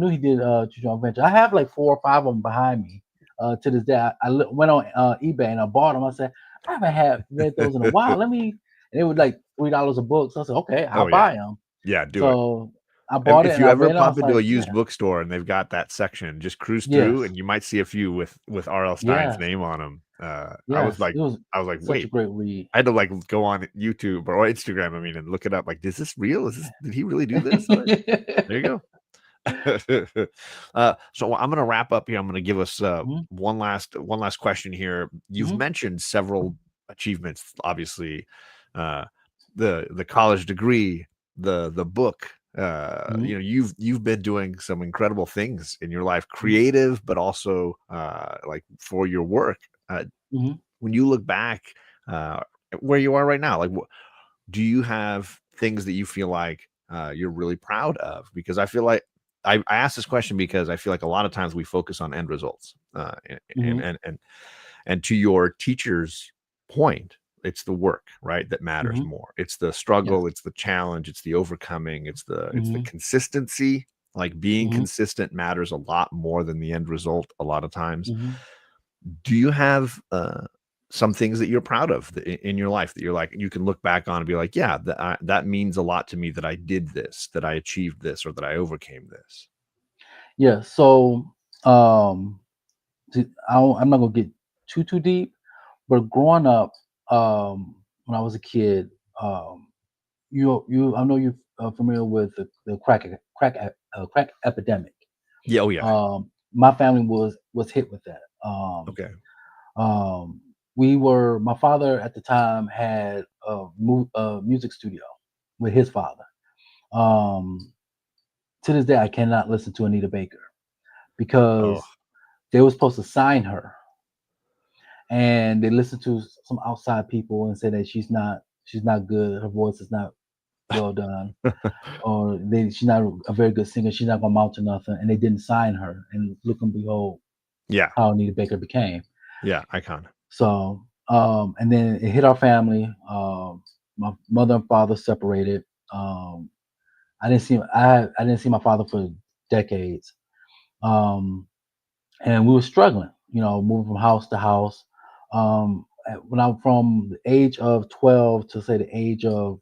he did Choose Your Own Adventure. I have like 4 or 5 of them behind me. To this day, went on eBay and I bought them. I said, I haven't read those in a while. Let me. And it was like $3 a book. So I said, okay, I'll Oh yeah, buy them. yeah. Do it. So I bought it If and you I ever read them. I pop was into a like, used yeah, bookstore and they've got that section, just cruise through, yes, and you might see a few with R.L. Stine's yes, name on them. yes. It was I was like, such a wait. great read. I had to like go on YouTube or Instagram, I mean, and look it up. Like, is this real? Did he really do this? Like, there you go. So I'm going to wrap up here. I'm going to give us Mhm, one last question here. You've mhm, mentioned several achievements, obviously, uh, the college degree, the book. mhm, You've been doing some incredible things in your life, mhm, creative, but also like for your work. Uh, mhm. when you look back uh, where you are right now, like do you have things that you feel like you're really proud of? Because I feel like I asked this question because I feel like a lot of times we focus on end results, and Mhm. and and and to your teacher's point, it's the work, right, that matters Mhm. more. It's the Yes. struggle, it's the challenge, it's the overcoming, it's the Mhm. consistency. Like being Mhm. consistent matters a lot more than the end result a lot of times. Mhm. Do you have some things that you're proud of in your life that you're like you can look back on and be like, yeah, that means a lot to me that I did this, that I achieved this, or that I overcame this? Yeah. So, um, I'm not gonna get too deep, but growing up, when I was a kid, I know you're familiar with the crack epidemic. Yeah. Oh yeah. My family was hit with that. Okay. Um, my father at the time had a music studio with his father. Um, to this day, I cannot listen to Anita Baker Oh because they were supposed to sign her, and they listened to some outside people and said that she's not good. Her voice is not well done, or she's not a very good singer. She's not gonna amount to nothing, and they didn't sign her. And look and behold, yeah. how Anita Baker became. Yeah. Icon. So, and then it hit our family. My mother and father separated. Um, I didn't see my father for decades. Um, and we were struggling, moving from house to house. When I'm from the age of 12 to say the age of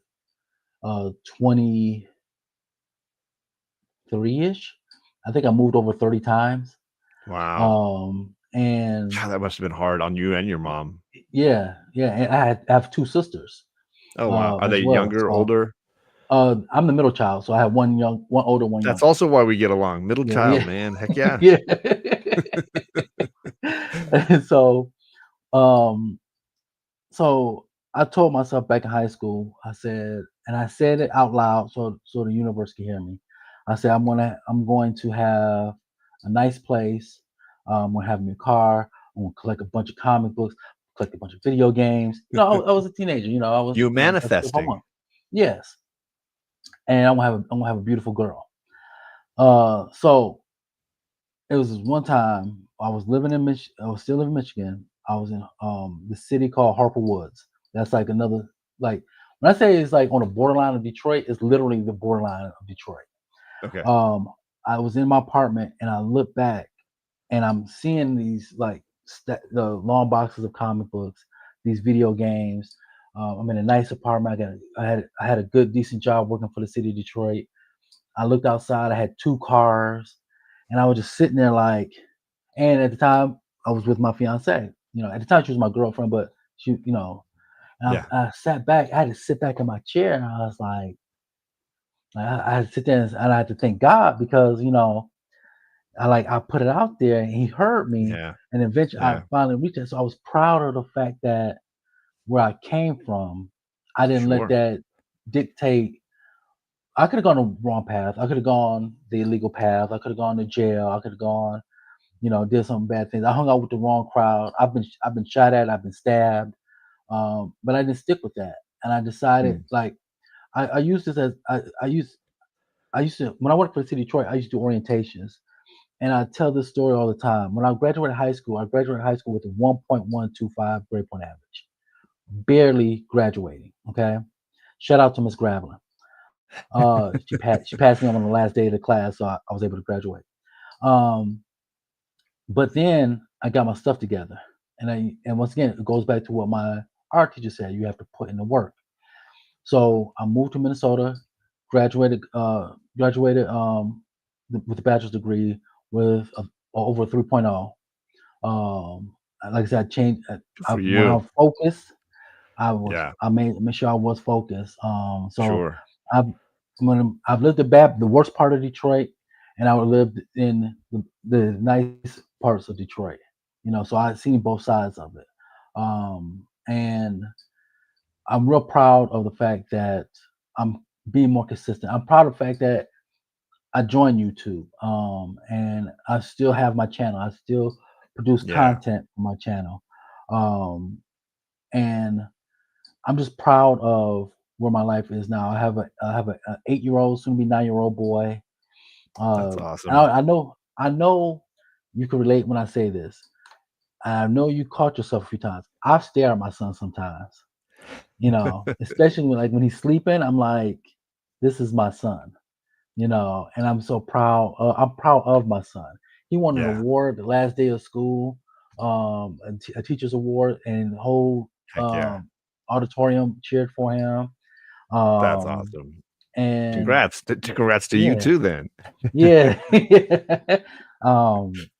23 ish, I think I moved over 30 times. Wow. And God, that must have been hard on you and your mom. yeah, yeah, and I have 2 sisters Oh wow. Are they as well. younger, So older? I'm the middle child, so I have one older, one That's younger. also why we get along. Middle Yeah, child, yeah, man. Heck yeah. yeah. And um, so I told myself back in high school, I said it out loud so the universe can hear me. I said I'm going to have a nice place. I'm gonna have me a car. I'm gonna collect a bunch of comic books, collect a bunch of video games. I was a teenager. You That's what I manifesting. want. Yes, and I'm gonna have a beautiful girl. So it was this one time I was living in I was still living in Michigan. I was in the city called Harper Woods. That's like another like when I say it's like on the borderline of Detroit, it's literally the borderline of Detroit. Okay. Um, I was in my apartment and I looked back and I'm seeing these like the long boxes of comic books, these video games. I'm in a nice apartment. I had a good decent job working for the city of Detroit. I looked outside. I had 2 cars, and I was just sitting there like. And at the time, I was with my fiance. At the time she was my girlfriend, but she, and Yeah. I sat back. I had to sit back in my chair, and I was like, I had to sit there and I had to thank God because I put it out there and He heard me, Yeah. and eventually I Yeah. finally reached it. So I was proud of the fact that where I came from, I didn't let Sure. that dictate. I could have gone the wrong path. I could have gone the illegal path. I could have gone to jail. I could have gone, did some bad things. I hung out with the wrong crowd. I've been shot at. I've been stabbed. But I didn't stick with that, and I decided Mm. like I used this as I used to when I worked for the city of Detroit. I used to do orientations, and I tell this story all the time. When I graduated high school, with a 1.125 grade point average, barely graduating. Okay, shout out to Miss Gravelin. She passed me on the last day of the class, so I was able to graduate. Um, but then I got my stuff together, and once again it goes back to what my art teacher said: you have to put in the work. So I moved to Minnesota, graduated with a bachelor's degree with over 3.0. Like I said, I changed. Good for When I you. was focused, Yeah. I made sure I was focused. So Sure. I've I've lived the worst part of Detroit, and I lived in the nice parts of Detroit. So I've seen both sides of it, and I'm real proud of the fact that I'm being more consistent. I'm proud of the fact that I joined YouTube, and I still have my channel. I still produce Yeah. content for my channel, um, and I'm just proud of where my life is now. I have a 8-year-old, soon to be 9-year-old boy. That's And awesome. I know you can relate when I say this. I know you caught yourself a few times. I stare at my son sometimes. Especially when he's sleeping. I'm like, this is my son. And I'm so proud. I'm proud of my son. He won an Yeah. award the last day of school, a teacher's award, and the whole Heck yeah. auditorium cheered for him. That's Um, awesome. and Congrats. Congrats to you yeah, too then. yeah.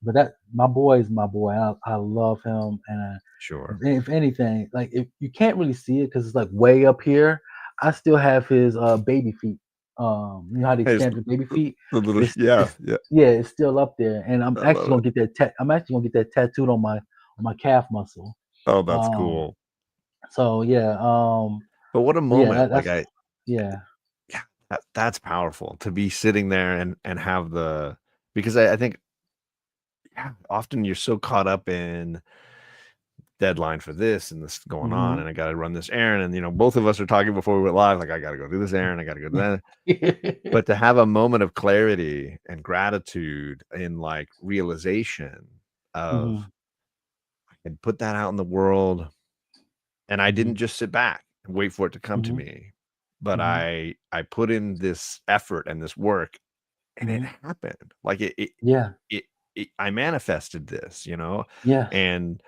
But that my boy is my boy. I love him, and Sure. if anything, like if you can't really see it because it's like way up here, I still have his baby feet. You know how they Hey, stamp your baby feet? the little It's yeah, it's yeah. yeah, it's still up there, and I love it. I'm actually gonna get that tattooed on my calf muscle. Oh, that's Um, cool. so yeah, But what a yeah, moment. that's yeah. Yeah, that's powerful to be sitting there and have the because I think yeah, often you're so caught up in deadline for this and this going on, Hmm. and I gotta run this errand. And both of us are talking before we went live, like I gotta go do this errand, I gotta go do that. But to have a moment of clarity and gratitude in like realization of Hmm. I can put that out in the world and I didn't Hmm. just sit back and wait for it to come to Hmm. me, but Hmm. I put in this effort and this work and it Hmm. happened. Like Yeah. it, I manifested this, Yes. and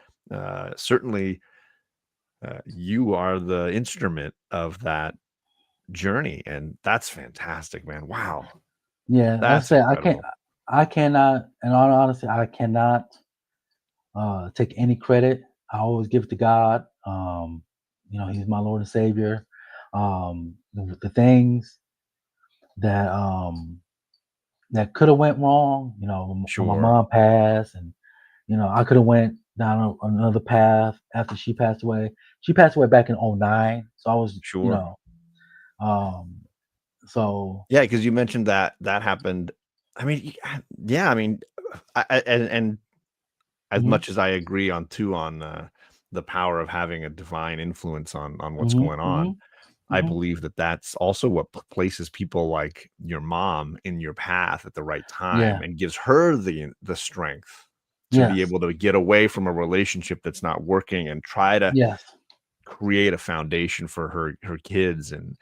certainly you are the instrument of that journey, and that's fantastic, man. Wow, Yeah. Like I that's said, incredible. I cannot. In all honesty, I cannot take any credit. I always give it to God. He's my Lord and Savior. The things that that could have went wrong. When my Sure, mom passed, and I could have went down another path after she passed away. She passed away back in '09, so I was, sure. um, so. Yeah, because you mentioned that that happened. I mean, yeah. I mean, and as Hmm. much as I agree on too on the power of having a divine influence on what's Hmm. going Hmm. on, I Hmm. believe that that's also what places people like your mom in your path at the right time Yeah. and gives her the strength to be Yes. able to get away from a relationship that's not working and try to Yes. create a foundation for her kids and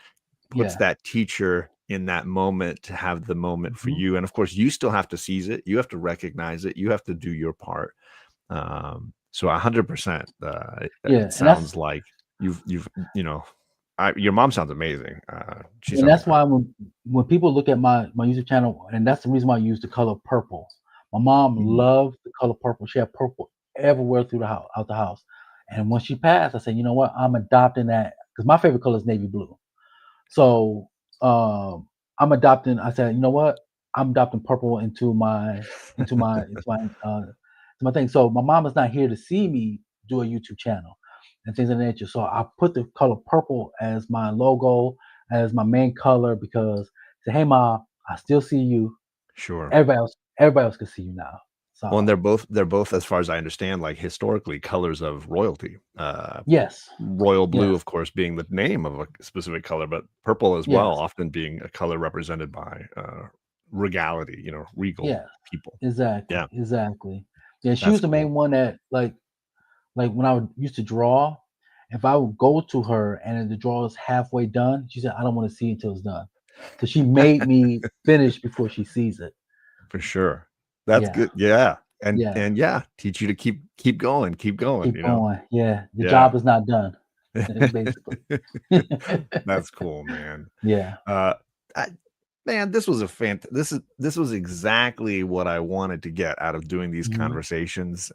puts Yeah. that teacher in that moment to have the moment for Mhm. you. And of course, you still have to seize it. You have to recognize it. You have to do your part. So 100%, Yeah, it and that's sounds like you've, your mom sounds amazing. She and sounds that's why incredible. when people look at my YouTube channel, and that's the reason why I use the color purple. My mom Mhm. loved the color purple. She had purple everywhere through the house, out the house. And when she passed, I said, you know what? I'm adopting that because my favorite color is navy blue. So I'm adopting. I said, you know what? I'm adopting purple into my thing. So my mom is not here to see me do a YouTube channel and things of that nature. So I put the color purple as my logo, as my main color because say, hey mom, I still see you. Sure. Everybody else can see you now. Well, and So they're both, as far as I understand, like historically colors of royalty. yes, Royal blue, yes, of course, being the name of a specific color, but purple as well, yes, often being a color represented by regality, regal yes, people. exactly, Yeah, exactly. Yeah, she that's was the cool. main one that like when used to draw, if I would go to her and the draw is halfway done, she said, I don't want to see it until it's done. So she made me finish before she sees it. For sure. That's Yeah. good. Yeah. Yeah. And yeah, teach you to keep going, keep going, Keep going. Yeah. The Yeah. job is not done, basically. That's cool, man. Yeah. Uh, I, man, this was exactly what I wanted to get out of doing these Mhm. conversations.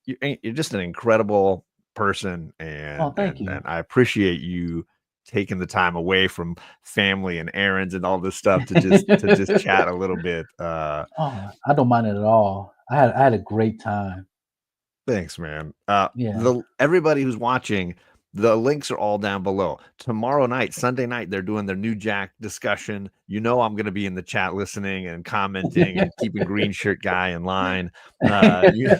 You're just an incredible person, Oh, and thank you. I appreciate you taking the time away from family and errands and all this stuff to just chat a little bit. Oh, I don't mind it at all. I had a great time. Thanks, man. Yeah. The everybody who's watching, the links are all down below. Tomorrow night, Sunday night, they're doing their new Jack discussion. I'm going to be in the chat listening and commenting and keeping Green Shirt Guy in line. You,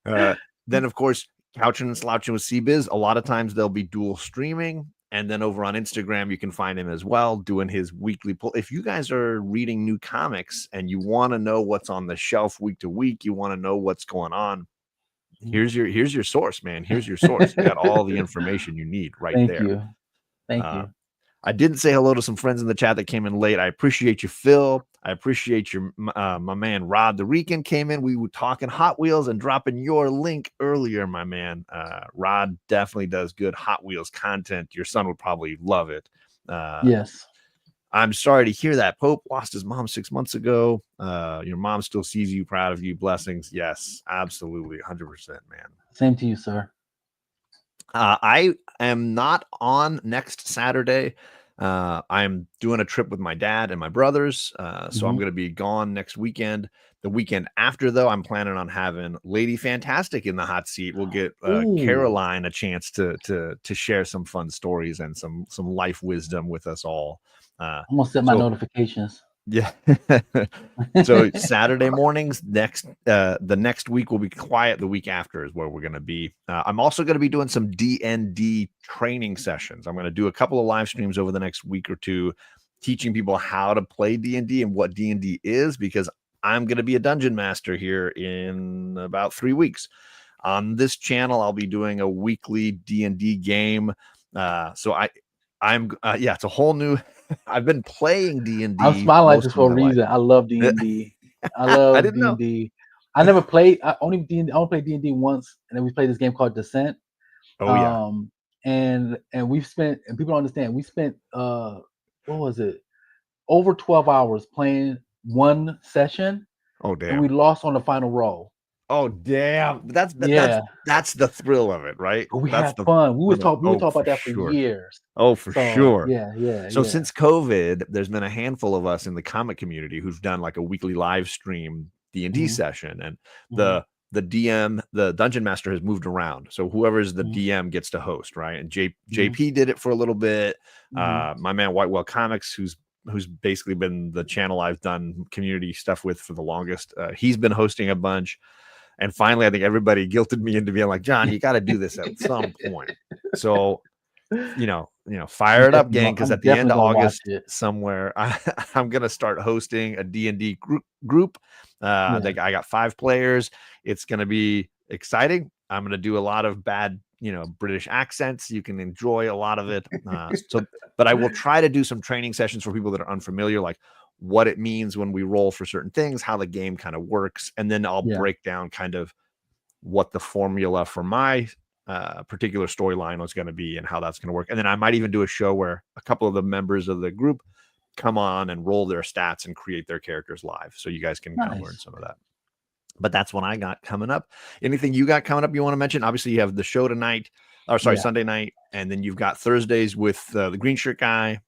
uh, then, of course, Couchin and Slouchin with CBiz. A lot of times they'll be dual streaming. And then over on Instagram, you can find him as well, doing his weekly pull. If you guys are reading new comics and you want to know what's on the shelf week to week, you want to know what's going on, here's your source, man. Here's your source. You got all the information you need right Thank there. you. Thank Uh, you. I didn't say hello to some friends in the chat that came in late. I appreciate you, Phil. I appreciate your my man Rod the Rican came in. We were talking Hot Wheels and dropping your link earlier, my man. Rod definitely does good Hot Wheels content. Your son would probably love it. Uh, Yes. I'm sorry to hear that Pope lost his mom 6 months ago. Your mom still sees you, proud of you. Blessings. Yes, absolutely. 100%, man. Same to you, sir. I am not on next Saturday. I'm doing a trip with my dad and my brothers. So I'm Mhm. going to be gone next weekend. The weekend after, though, I'm planning on having Lady Fantastic in the hot seat. We'll get Ooh. Caroline a chance to share some fun stories and some life wisdom with us all. I'm gonna set my So notifications. yeah. So Saturday mornings, the next week will be quiet. The week after is where we're going to be. I'm also going to be doing some D&D training sessions. I'm going to do a couple of live streams over the next week or two, teaching people how to play D&D and what D&D is, because I'm going to be a dungeon master here in about 3 weeks. On this channel, I'll be doing a weekly D&D game. Yeah, it's a whole new. I've been playing I'm D&D smiling like most this of for a my life. reason. I love D&D. I I love didn't know. D&D. I never played. I only D&D. I only played D&D once, and then we played this game called Descent. Oh yeah. Um, and we've spent, and people don't understand. We spent what was it? Over 12 hours playing one session, Oh and we damn. lost on the final roll. Oh damn. Yeah, That's the thrill of it, right? but we That's had the fun. We fun was of it. talk. We would Oh, talk for about that for sure. years. Oh, for So sure. yeah, yeah, So yeah. since COVID, there's been a handful of us in the comic community who've done like a weekly live stream D&D Mhm, session, and mhm, the DM, the dungeon master, has moved around. So whoever's the mhm, DM gets to host, right? And mhm, JP did it for a little bit. mhm. My man Whitewell Comics, who's basically been the channel I've done community stuff with for the longest, he's been hosting a bunch. And finally, I think everybody guilted me into being like, John, you got to do this at some point. So fire it up, gang, because I'm at the end definitely of gonna watch August it. somewhere, I'm gonna start hosting a D&D group. Yeah. I got 5 players. It's gonna be exciting. I'm gonna do a lot of bad British accents. You can enjoy a lot of it. But I will try to do some training sessions for people that are unfamiliar, like what it means when we roll for certain things, how the game kind of works, and then I'll break down kind of what the formula for my particular storyline was going to be and how that's going to work. And then I might even do a show where a couple of the members of the group come on and roll their stats and create their characters live, so you guys can kind of learn some of that. But that's what I got coming up. Anything you got coming up you want to mention? Obviously, you have the show tonight, or sorry, Sunday night, and then you've got Thursdays with the Green Shirt Guy.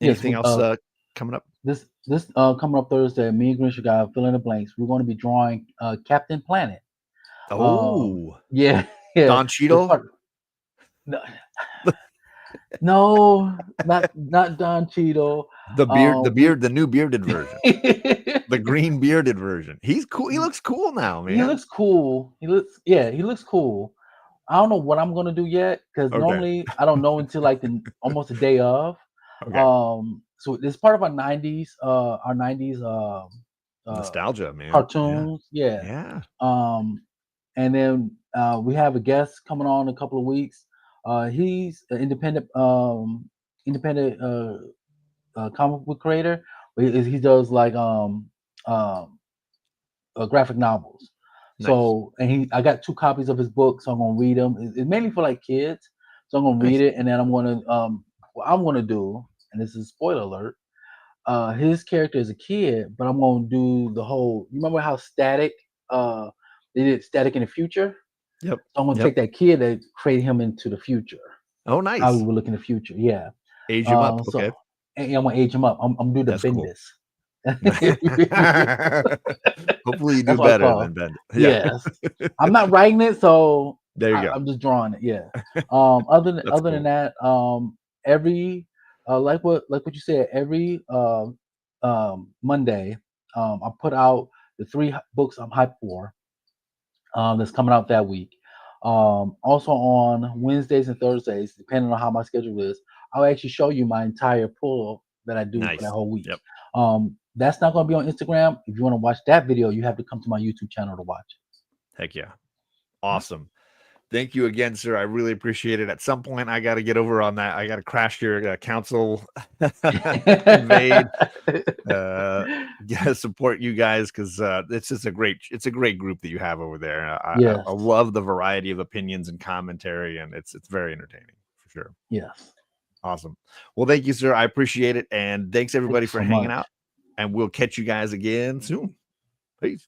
Anything else coming up? This coming up Thursday, me and Green Shirt Guy fill in the blanks. We're going to be drawing Captain Planet. Oh, yeah. Don Cheadle. No, not Don Cheadle. The new bearded version. The green bearded version. He's cool. He looks cool now, man. He looks cool. He looks cool. I don't know what I'm gonna do yet, because normally I don't know until like almost the day of. So it's part of our 90s nostalgia, man. Cartoons. Yeah. And then we have a guest coming on in a couple of weeks. He's an independent comic book creator. He does like graphic novels. Nice. So, and I got 2 copies of his book, so I'm gonna read them. It's mainly for like kids, so I'm gonna read it, and then I'm gonna what I'm gonna do, and this is a spoiler alert. His character is a kid, but I'm gonna do the whole. You remember how Static? They did Static in the Future. Yep. So I'm gonna take that kid and create him into the future. Oh, nice. How we would look in the future. Yeah. Age him up. Okay. And I'm gonna age him up. I'm gonna do the Bendis. Cool. Hopefully you do better than Bendis. Yes. I'm not writing it, so there you go. I'm just drawing it. Yeah. Other than that, every like what you said, every Monday, I put out the 3 books I'm hyped for. That's coming out that week. Also on Wednesdays and Thursdays, depending on how my schedule is, I'll actually show you my entire pull that I do for that whole week. Yep. That's not going to be on Instagram. If you want to watch that video, you have to come to my YouTube channel to watch it. Heck yeah. Awesome. Thank you again, sir. I really appreciate it. At some point, I got to get over on that. I got to crash your council invade. Support you guys, because it's just a great group that you have over there. I love the variety of opinions and commentary, and it's very entertaining for sure. Yes. Awesome. Well, thank you, sir. I appreciate it, and thanks everybody for hanging out. And we'll catch you guys again soon. Peace.